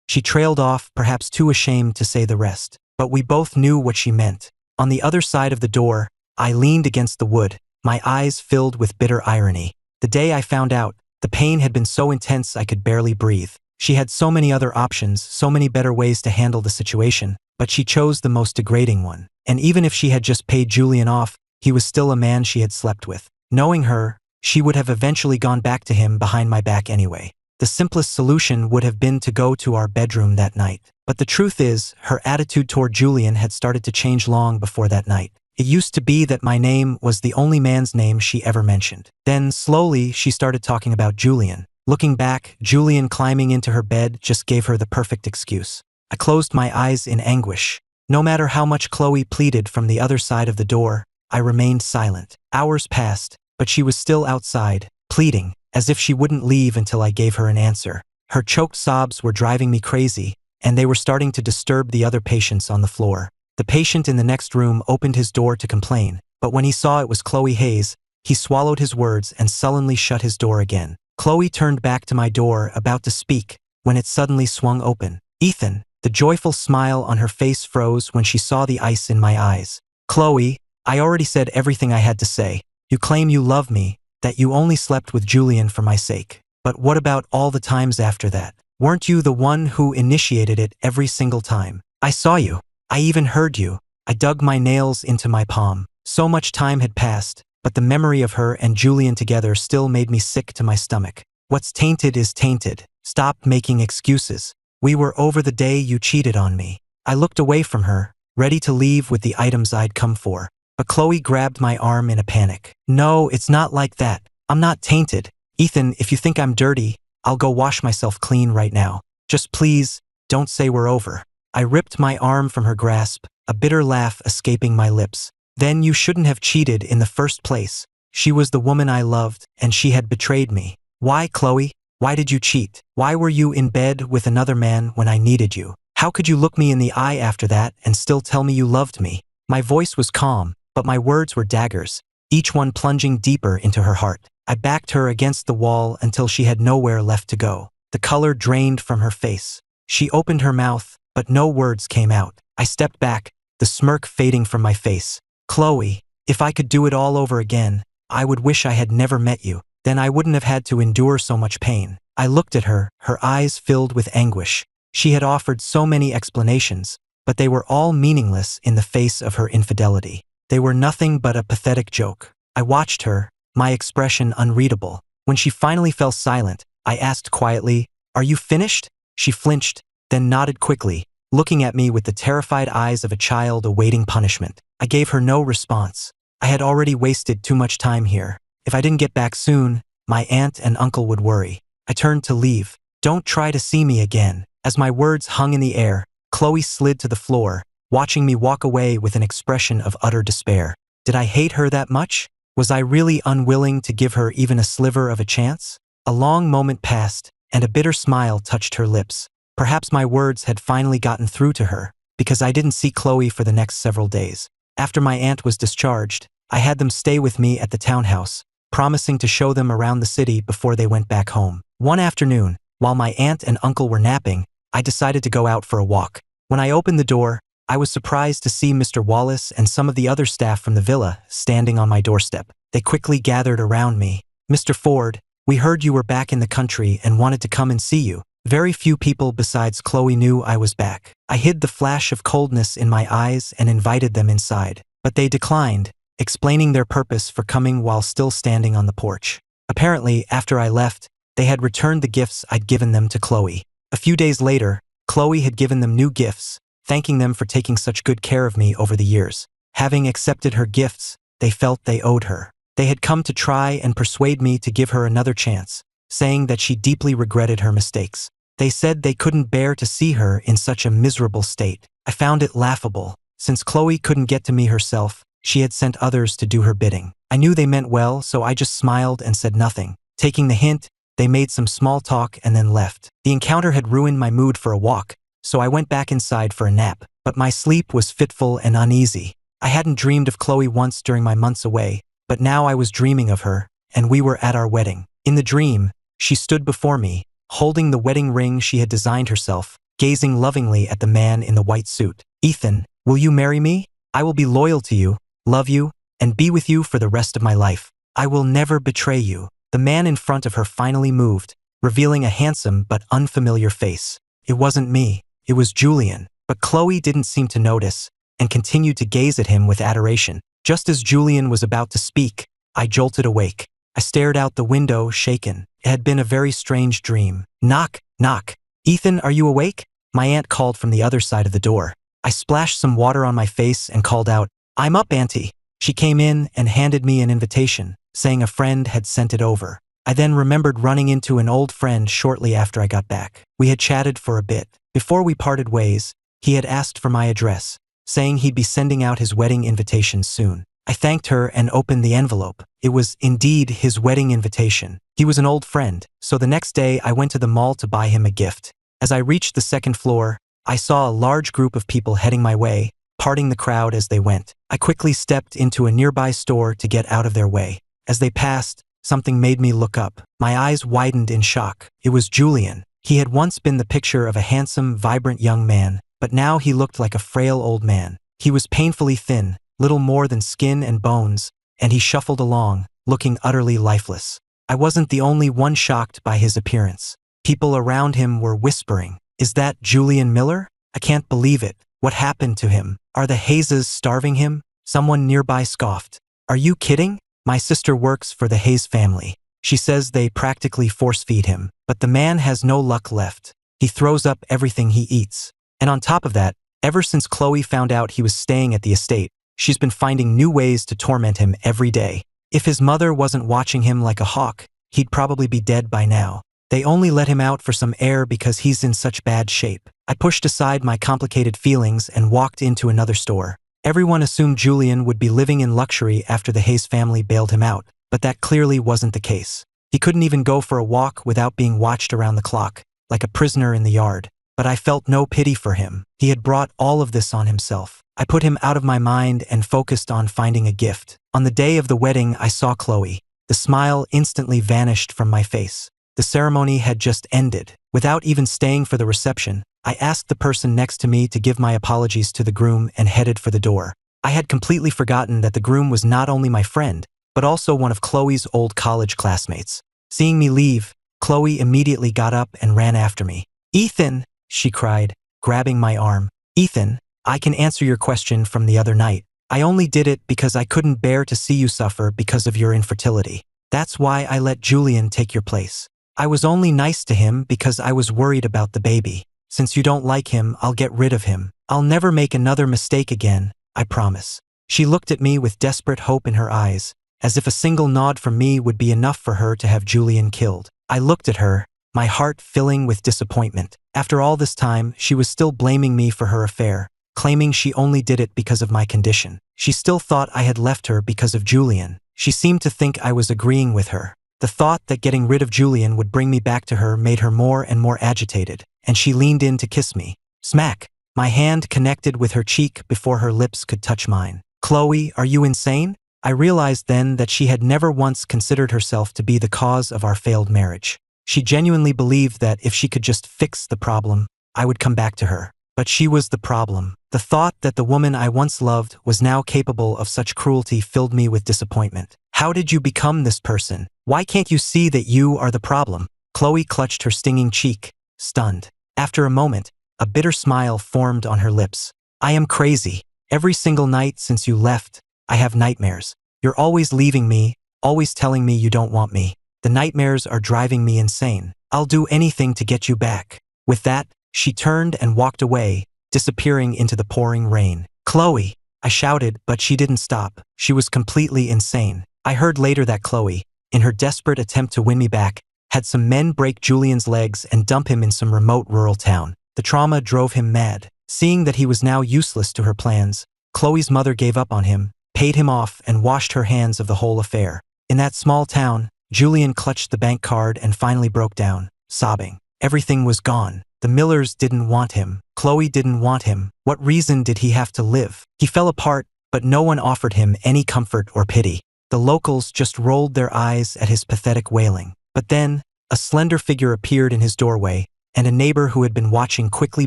She trailed off, perhaps too ashamed to say the rest. But we both knew what she meant. On the other side of the door, I leaned against the wood, my eyes filled with bitter irony. The day I found out, the pain had been so intense I could barely breathe. She had so many other options, so many better ways to handle the situation, but she chose the most degrading one. And even if she had just paid Julian off, he was still a man she had slept with. Knowing her, she would have eventually gone back to him behind my back anyway. The simplest solution would have been to go to our bedroom that night. But the truth is, her attitude toward Julian had started to change long before that night. It used to be that my name was the only man's name she ever mentioned. Then, slowly, she started talking about Julian. Looking back, Julian climbing into her bed just gave her the perfect excuse. I closed my eyes in anguish. No matter how much Chloe pleaded from the other side of the door, I remained silent. Hours passed, but she was still outside, pleading, as if she wouldn't leave until I gave her an answer. Her choked sobs were driving me crazy, and they were starting to disturb the other patients on the floor. The patient in the next room opened his door to complain, but when he saw it was Chloe Hayes, he swallowed his words and sullenly shut his door again. Chloe turned back to my door, about to speak, when it suddenly swung open. Ethan, the joyful smile on her face froze when she saw the ice in my eyes. Chloe, I already said everything I had to say. You claim you love me, that you only slept with Julian for my sake. But what about all the times after that? Weren't you the one who initiated it every single time? I saw you. I even heard you. I dug my nails into my palm. So much time had passed, but the memory of her and Julian together still made me sick to my stomach. What's tainted is tainted. Stop making excuses. We were over the day you cheated on me. I looked away from her, ready to leave with the items I'd come for. But Chloe grabbed my arm in a panic. No, it's not like that. I'm not tainted. Ethan, if you think I'm dirty, I'll go wash myself clean right now. Just please, don't say we're over. I ripped my arm from her grasp, a bitter laugh escaping my lips. Then you shouldn't have cheated in the first place. She was the woman I loved, and she had betrayed me. Why, Chloe? Why did you cheat? Why were you in bed with another man when I needed you? How could you look me in the eye after that and still tell me you loved me? My voice was calm, but my words were daggers, each one plunging deeper into her heart. I backed her against the wall until she had nowhere left to go. The color drained from her face. She opened her mouth, but no words came out. I stepped back, the smirk fading from my face. Chloe, if I could do it all over again, I would wish I had never met you. Then I wouldn't have had to endure so much pain. I looked at her, her eyes filled with anguish. She had offered so many explanations, but they were all meaningless in the face of her infidelity. They were nothing but a pathetic joke. I watched her, my expression unreadable. When she finally fell silent, I asked quietly, "Are you finished?" She flinched, then nodded quickly, looking at me with the terrified eyes of a child awaiting punishment. I gave her no response. I had already wasted too much time here. If I didn't get back soon, my aunt and uncle would worry. I turned to leave. Don't try to see me again. As my words hung in the air, Chloe slid to the floor, watching me walk away with an expression of utter despair. Did I hate her that much? Was I really unwilling to give her even a sliver of a chance? A long moment passed, and a bitter smile touched her lips. Perhaps my words had finally gotten through to her, because I didn't see Chloe for the next several days. After my aunt was discharged, I had them stay with me at the townhouse, promising to show them around the city before they went back home. One afternoon, while my aunt and uncle were napping, I decided to go out for a walk. When I opened the door, I was surprised to see Mr. Wallace and some of the other staff from the villa standing on my doorstep. They quickly gathered around me. "Mr. Ford, we heard you were back in the country and wanted to come and see you." Very few people besides Chloe knew I was back. I hid the flash of coldness in my eyes and invited them inside, but they declined, explaining their purpose for coming while still standing on the porch. Apparently, after I left, they had returned the gifts I'd given them to Chloe. A few days later, Chloe had given them new gifts, thanking them for taking such good care of me over the years. Having accepted her gifts, they felt they owed her. They had come to try and persuade me to give her another chance, saying that she deeply regretted her mistakes. They said they couldn't bear to see her in such a miserable state. I found it laughable. Since Chloe couldn't get to me herself, she had sent others to do her bidding. I knew they meant well, so I just smiled and said nothing. Taking the hint, they made some small talk and then left. The encounter had ruined my mood for a walk, so I went back inside for a nap, but my sleep was fitful and uneasy. I hadn't dreamed of Chloe once during my months away, but now I was dreaming of her, and we were at our wedding. In the dream, she stood before me, holding the wedding ring she had designed herself, gazing lovingly at the man in the white suit. "Ethan, will you marry me?" I will be loyal to you, love you, and be with you for the rest of my life. I will never betray you." The man in front of her finally moved, revealing a handsome but unfamiliar face. It wasn't me, it was Julian. But Chloe didn't seem to notice, and continued to gaze at him with adoration. Just as Julian was about to speak, I jolted awake. I stared out the window, shaken. It had been a very strange dream. Knock, knock. "Ethan, are you awake?" My aunt called from the other side of the door. I splashed some water on my face and called out, "I'm up, Auntie." She came in and handed me an invitation, saying a friend had sent it over. I then remembered running into an old friend shortly after I got back. We had chatted for a bit. Before we parted ways, he had asked for my address, saying he'd be sending out his wedding invitation soon. I thanked her and opened the envelope. It was indeed his wedding invitation. He was an old friend, so the next day I went to the mall to buy him a gift. As I reached the second floor, I saw a large group of people heading my way, parting the crowd as they went. I quickly stepped into a nearby store to get out of their way. As they passed, something made me look up. My eyes widened in shock. It was Julian. He had once been the picture of a handsome, vibrant young man, but now he looked like a frail old man. He was painfully thin, little more than skin and bones, and he shuffled along, looking utterly lifeless. I wasn't the only one shocked by his appearance. People around him were whispering, "Is that Julian Miller? I can't believe it. What happened to him? Are the Hayeses starving him?" Someone nearby scoffed. "Are you kidding? My sister works for the Hayes family. She says they practically force-feed him, but the man has no luck left. He throws up everything he eats. And on top of that, ever since Chloe found out he was staying at the estate, she's been finding new ways to torment him every day. If his mother wasn't watching him like a hawk, he'd probably be dead by now. They only let him out for some air because he's in such bad shape." I pushed aside my complicated feelings and walked into another store. Everyone assumed Julian would be living in luxury after the Hayes family bailed him out, but that clearly wasn't the case. He couldn't even go for a walk without being watched around the clock, like a prisoner in the yard. But I felt no pity for him. He had brought all of this on himself. I put him out of my mind and focused on finding a gift. On the day of the wedding, I saw Chloe. The smile instantly vanished from my face. The ceremony had just ended. Without even staying for the reception, I asked the person next to me to give my apologies to the groom and headed for the door. I had completely forgotten that the groom was not only my friend, but also one of Chloe's old college classmates. Seeing me leave, Chloe immediately got up and ran after me. "Ethan!" she cried, grabbing my arm. "Ethan, I can answer your question from the other night. I only did it because I couldn't bear to see you suffer because of your infertility. That's why I let Julian take your place. I was only nice to him because I was worried about the baby. Since you don't like him, I'll get rid of him. I'll never make another mistake again, I promise." She looked at me with desperate hope in her eyes, as if a single nod from me would be enough for her to have Julian killed. I looked at her, my heart filling with disappointment. After all this time, she was still blaming me for her affair, claiming she only did it because of my condition. She still thought I had left her because of Julian. She seemed to think I was agreeing with her. The thought that getting rid of Julian would bring me back to her made her more and more agitated, and she leaned in to kiss me. Smack! My hand connected with her cheek before her lips could touch mine. "Chloe, are you insane?" I realized then that she had never once considered herself to be the cause of our failed marriage. She genuinely believed that if she could just fix the problem, I would come back to her. But she was the problem. The thought that the woman I once loved was now capable of such cruelty filled me with disappointment. "How did you become this person? Why can't you see that you are the problem?" Chloe clutched her stinging cheek, stunned. After a moment, a bitter smile formed on her lips. "I am crazy. Every single night since you left, I have nightmares. You're always leaving me, always telling me you don't want me. The nightmares are driving me insane. I'll do anything to get you back." With that, she turned and walked away, disappearing into the pouring rain. "Chloe!" I shouted, but she didn't stop. She was completely insane. I heard later that Chloe, in her desperate attempt to win me back, had some men break Julian's legs and dump him in some remote rural town. The trauma drove him mad. Seeing that he was now useless to her plans, Chloe's mother gave up on him, paid him off, and washed her hands of the whole affair. In that small town, Julian clutched the bank card and finally broke down, sobbing. Everything was gone. The Millers didn't want him. Chloe didn't want him. What reason did he have to live? He fell apart, but no one offered him any comfort or pity. The locals just rolled their eyes at his pathetic wailing. But then, a slender figure appeared in his doorway, and a neighbor who had been watching quickly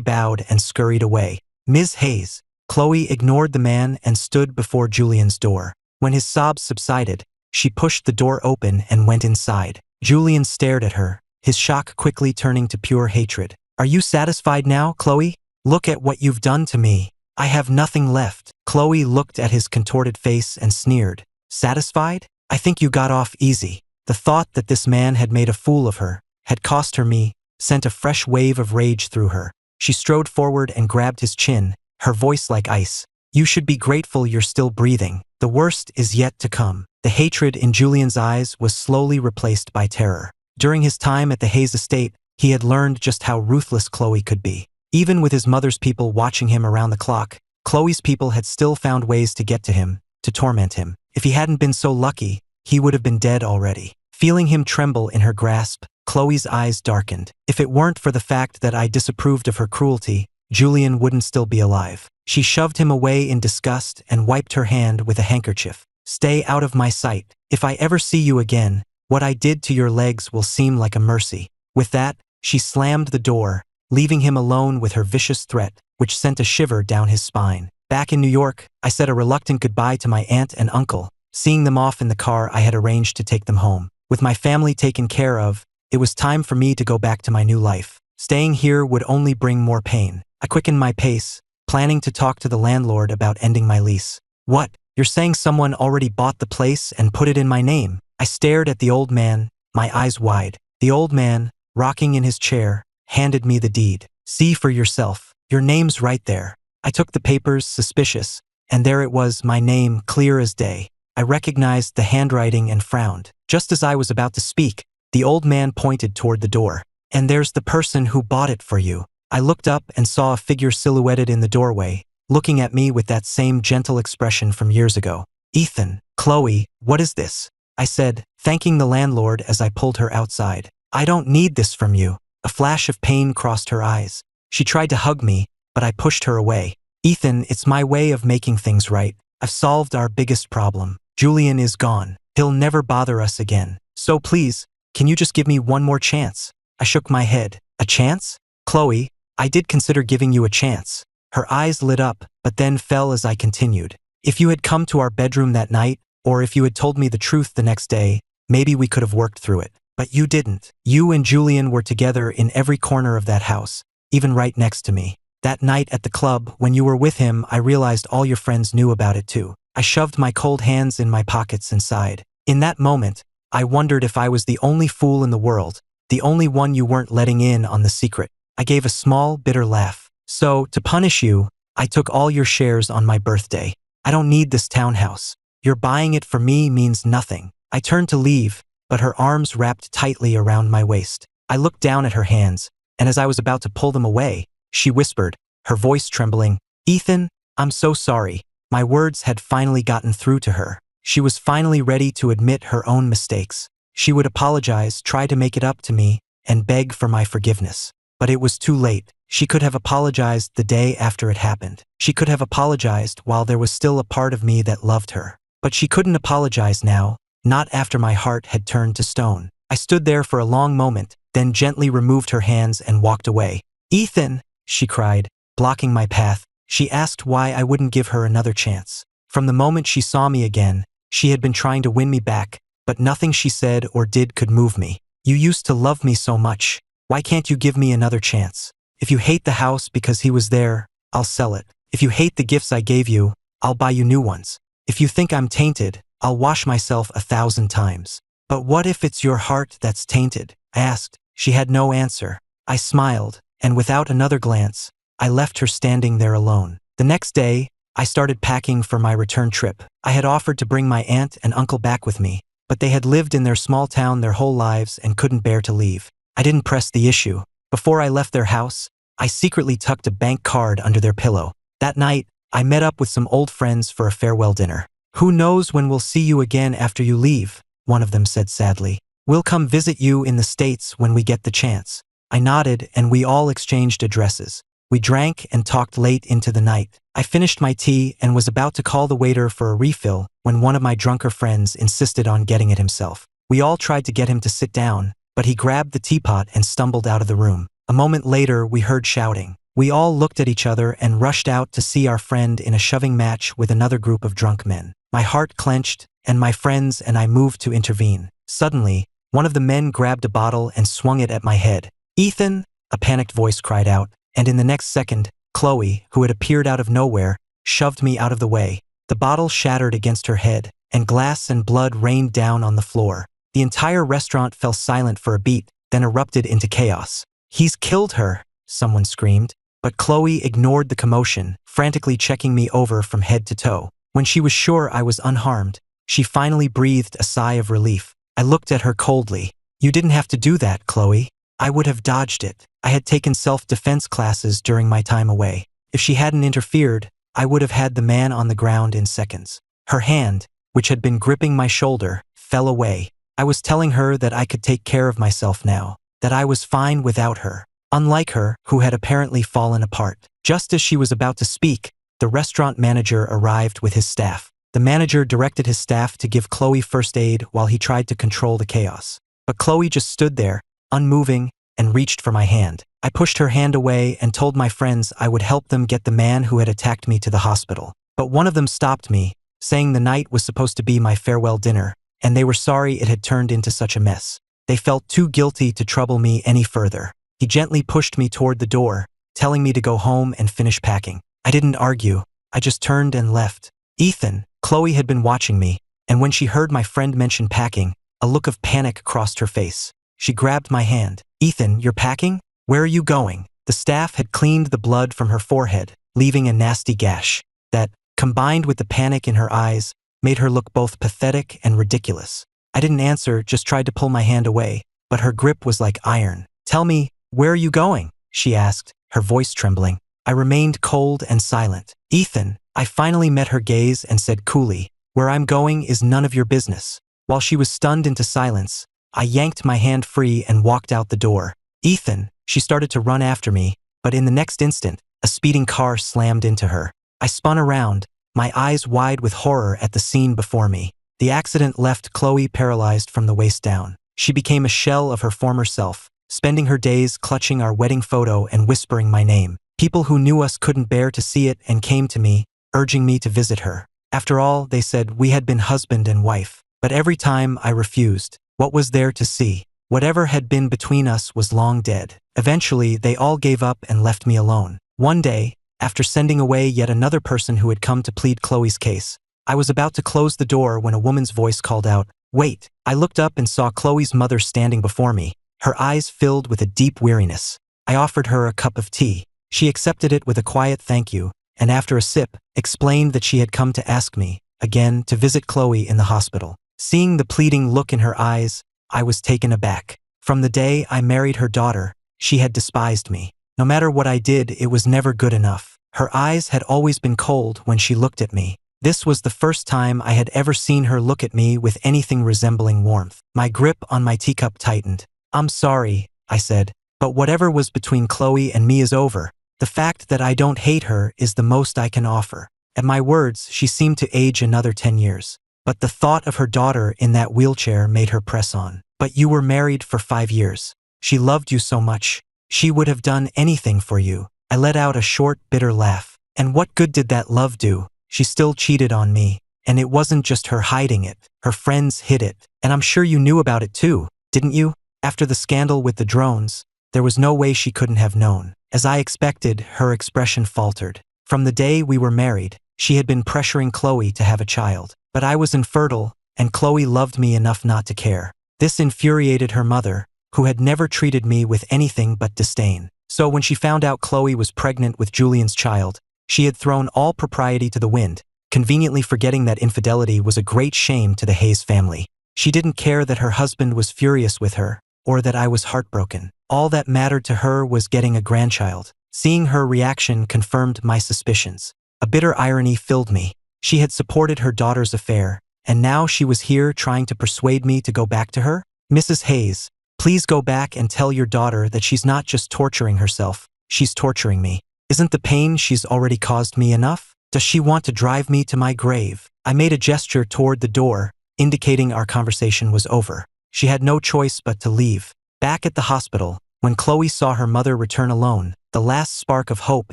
bowed and scurried away. "Ms. Hayes, Chloe ignored the man and stood before Julian's door. When his sobs subsided, she pushed the door open and went inside. Julian stared at her, his shock quickly turning to pure hatred. "Are you satisfied now, Chloe? Look at what you've done to me. I have nothing left." Chloe looked at his contorted face and sneered. "Satisfied? I think you got off easy." The thought that this man had made a fool of her, had cost her me, sent a fresh wave of rage through her. She strode forward and grabbed his chin, her voice like ice. "You should be grateful you're still breathing. The worst is yet to come." The hatred in Julian's eyes was slowly replaced by terror. During his time at the Hayes estate, he had learned just how ruthless Chloe could be. Even with his mother's people watching him around the clock, Chloe's people had still found ways to get to him, to torment him. If he hadn't been so lucky, he would have been dead already. Feeling him tremble in her grasp, Chloe's eyes darkened. "If it weren't for the fact that I disapproved of her cruelty, Julian wouldn't still be alive." She shoved him away in disgust and wiped her hand with a handkerchief. "Stay out of my sight. If I ever see you again, what I did to your legs will seem like a mercy." With that, she slammed the door, leaving him alone with her vicious threat, which sent a shiver down his spine. Back in New York, I said a reluctant goodbye to my aunt and uncle. Seeing them off in the car, I had arranged to take them home. With my family taken care of, it was time for me to go back to my new life. Staying here would only bring more pain. I quickened my pace, planning to talk to the landlord about ending my lease. "What? You're saying someone already bought the place and put it in my name?" I stared at the old man, my eyes wide. The old man, rocking in his chair, handed me the deed. "See for yourself. Your name's right there." I took the papers, suspicious, and there it was, my name, clear as day. I recognized the handwriting and frowned. Just as I was about to speak, the old man pointed toward the door. "And there's the person who bought it for you." I looked up and saw a figure silhouetted in the doorway, looking at me with that same gentle expression from years ago. "Ethan." "Chloe, what is this?" I said, thanking the landlord as I pulled her outside. "I don't need this from you." A flash of pain crossed her eyes. She tried to hug me, but I pushed her away. "Ethan, it's my way of making things right. I've solved our biggest problem. Julian is gone. He'll never bother us again. So please, can you just give me one more chance?" I shook my head. "A chance? Chloe, I did consider giving you a chance." Her eyes lit up, but then fell as I continued. "If you had come to our bedroom that night, or if you had told me the truth the next day, maybe we could have worked through it. But you didn't. You and Julian were together in every corner of that house, even right next to me. That night at the club, when you were with him, I realized all your friends knew about it too." I shoved my cold hands in my pockets and sighed. In that moment, I wondered if I was the only fool in the world, the only one you weren't letting in on the secret. I gave a small, bitter laugh. "So, to punish you, I took all your shares on my birthday. I don't need this townhouse. Your buying it for me means nothing." I turned to leave, but her arms wrapped tightly around my waist. I looked down at her hands, and as I was about to pull them away, she whispered, her voice trembling, "Ethan, I'm so sorry." My words had finally gotten through to her. She was finally ready to admit her own mistakes. She would apologize, try to make it up to me, and beg for my forgiveness. But it was too late. She could have apologized the day after it happened. She could have apologized while there was still a part of me that loved her. But she couldn't apologize now, not after my heart had turned to stone. I stood there for a long moment, then gently removed her hands and walked away. "Ethan," she cried, blocking my path. She asked why I wouldn't give her another chance. From the moment she saw me again, she had been trying to win me back, but nothing she said or did could move me. "You used to love me so much. Why can't you give me another chance? If you hate the house because he was there, I'll sell it. If you hate the gifts I gave you, I'll buy you new ones. If you think I'm tainted, I'll wash myself 1,000 times. But what if it's your heart that's tainted?" I asked. She had no answer. I smiled, and without another glance, I left her standing there alone. The next day, I started packing for my return trip. I had offered to bring my aunt and uncle back with me, but they had lived in their small town their whole lives and couldn't bear to leave. I didn't press the issue. Before I left their house, I secretly tucked a bank card under their pillow. That night, I met up with some old friends for a farewell dinner. "Who knows when we'll see you again after you leave," one of them said sadly. "We'll come visit you in the States when we get the chance." I nodded, and we all exchanged addresses. We drank and talked late into the night. I finished my tea and was about to call the waiter for a refill when one of my drunker friends insisted on getting it himself. We all tried to get him to sit down, but he grabbed the teapot and stumbled out of the room. A moment later, we heard shouting. We all looked at each other and rushed out to see our friend in a shoving match with another group of drunk men. My heart clenched, and my friends and I moved to intervene. Suddenly, one of the men grabbed a bottle and swung it at my head. "Ethan!" a panicked voice cried out, and in the next second, Chloe, who had appeared out of nowhere, shoved me out of the way. The bottle shattered against her head, and glass and blood rained down on the floor. The entire restaurant fell silent for a beat, then erupted into chaos. "He's killed her!" someone screamed. But Chloe ignored the commotion, frantically checking me over from head to toe. When she was sure I was unharmed, she finally breathed a sigh of relief. I looked at her coldly. "You didn't have to do that, Chloe. I would have dodged it. I had taken self-defense classes during my time away. If she hadn't interfered, I would have had the man on the ground in seconds." Her hand, which had been gripping my shoulder, fell away. I was telling her that I could take care of myself now, that I was fine without her. Unlike her, who had apparently fallen apart. Just as she was about to speak, the restaurant manager arrived with his staff. The manager directed his staff to give Chloe first aid while he tried to control the chaos. But Chloe just stood there, unmoving, and reached for my hand. I pushed her hand away and told my friends I would help them get the man who had attacked me to the hospital. But one of them stopped me, saying the night was supposed to be my farewell dinner, and they were sorry it had turned into such a mess. They felt too guilty to trouble me any further. He gently pushed me toward the door, telling me to go home and finish packing. I didn't argue. I just turned and left. "Ethan!" Chloe had been watching me, and when she heard my friend mention packing, a look of panic crossed her face. She grabbed my hand. "Ethan, you're packing? Where are you going?" The staff had cleaned the blood from her forehead, leaving a nasty gash. That, combined with the panic in her eyes, made her look both pathetic and ridiculous. I didn't answer, just tried to pull my hand away, but her grip was like iron. "Tell me, where are you going?" she asked, her voice trembling. I remained cold and silent. "Ethan," I finally met her gaze and said coolly, "where I'm going is none of your business." While she was stunned into silence, I yanked my hand free and walked out the door. "Ethan," she started to run after me, but in the next instant, a speeding car slammed into her. I spun around, my eyes wide with horror at the scene before me. The accident left Chloe paralyzed from the waist down. She became a shell of her former self, spending her days clutching our wedding photo and whispering my name. People who knew us couldn't bear to see it and came to me, urging me to visit her. After all, they said, we had been husband and wife. But every time I refused. What was there to see? Whatever had been between us was long dead. Eventually, they all gave up and left me alone. One day, after sending away yet another person who had come to plead Chloe's case, I was about to close the door when a woman's voice called out, "Wait!" I looked up and saw Chloe's mother standing before me, her eyes filled with a deep weariness. I offered her a cup of tea. She accepted it with a quiet thank you, and after a sip, explained that she had come to ask me, again, to visit Chloe in the hospital. Seeing the pleading look in her eyes, I was taken aback. From the day I married her daughter, she had despised me. No matter what I did, it was never good enough. Her eyes had always been cold when she looked at me. This was the first time I had ever seen her look at me with anything resembling warmth. My grip on my teacup tightened. "I'm sorry," I said, "but whatever was between Chloe and me is over. The fact that I don't hate her is the most I can offer." At my words, she seemed to age another 10 years. But the thought of her daughter in that wheelchair made her press on. "But you were married for 5 years. She loved you so much. She would have done anything for you." I let out a short, bitter laugh. "And what good did that love do? She still cheated on me. And it wasn't just her hiding it. Her friends hid it. And I'm sure you knew about it too, didn't you?" After the scandal with the drones, there was no way she couldn't have known. As I expected, her expression faltered. From the day we were married, she had been pressuring Chloe to have a child. But I was infertile, and Chloe loved me enough not to care. This infuriated her mother, who had never treated me with anything but disdain. So when she found out Chloe was pregnant with Julian's child, she had thrown all propriety to the wind, conveniently forgetting that infidelity was a great shame to the Hayes family. She didn't care that her husband was furious with her, or that I was heartbroken. All that mattered to her was getting a grandchild. Seeing her reaction confirmed my suspicions. A bitter irony filled me. She had supported her daughter's affair, and now she was here trying to persuade me to go back to her? "Mrs. Hayes, please go back and tell your daughter that she's not just torturing herself, she's torturing me. Isn't the pain she's already caused me enough? Does she want to drive me to my grave?" I made a gesture toward the door, indicating our conversation was over. She had no choice but to leave. Back at the hospital, when Chloe saw her mother return alone, the last spark of hope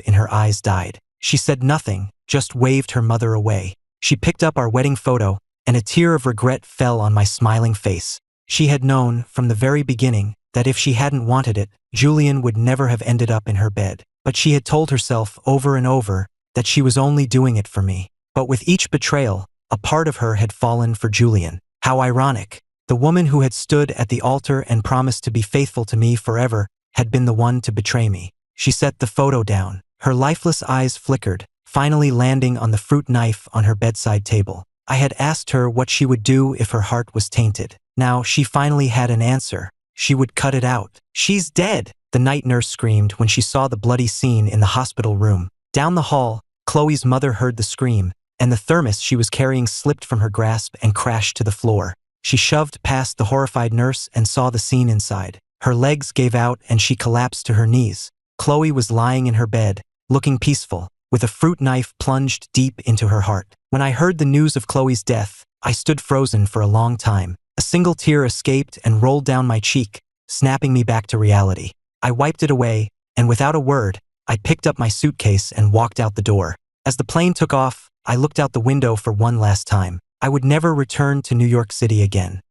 in her eyes died. She said nothing, just waved her mother away. She picked up our wedding photo, and a tear of regret fell on my smiling face. She had known, from the very beginning, that if she hadn't wanted it, Julian would never have ended up in her bed. But she had told herself over and over that she was only doing it for me. But with each betrayal, a part of her had fallen for Julian. How ironic. The woman who had stood at the altar and promised to be faithful to me forever had been the one to betray me. She set the photo down. Her lifeless eyes flickered, finally landing on the fruit knife on her bedside table. I had asked her what she would do if her heart was tainted. Now she finally had an answer. She would cut it out. "She's dead!" the night nurse screamed when she saw the bloody scene in the hospital room. Down the hall, Chloe's mother heard the scream, and the thermos she was carrying slipped from her grasp and crashed to the floor. She shoved past the horrified nurse and saw the scene inside. Her legs gave out and she collapsed to her knees. Chloe was lying in her bed, looking peaceful, with a fruit knife plunged deep into her heart. When I heard the news of Chloe's death, I stood frozen for a long time. A single tear escaped and rolled down my cheek, snapping me back to reality. I wiped it away, and without a word, I picked up my suitcase and walked out the door. As the plane took off, I looked out the window for one last time. I would never return to New York City again.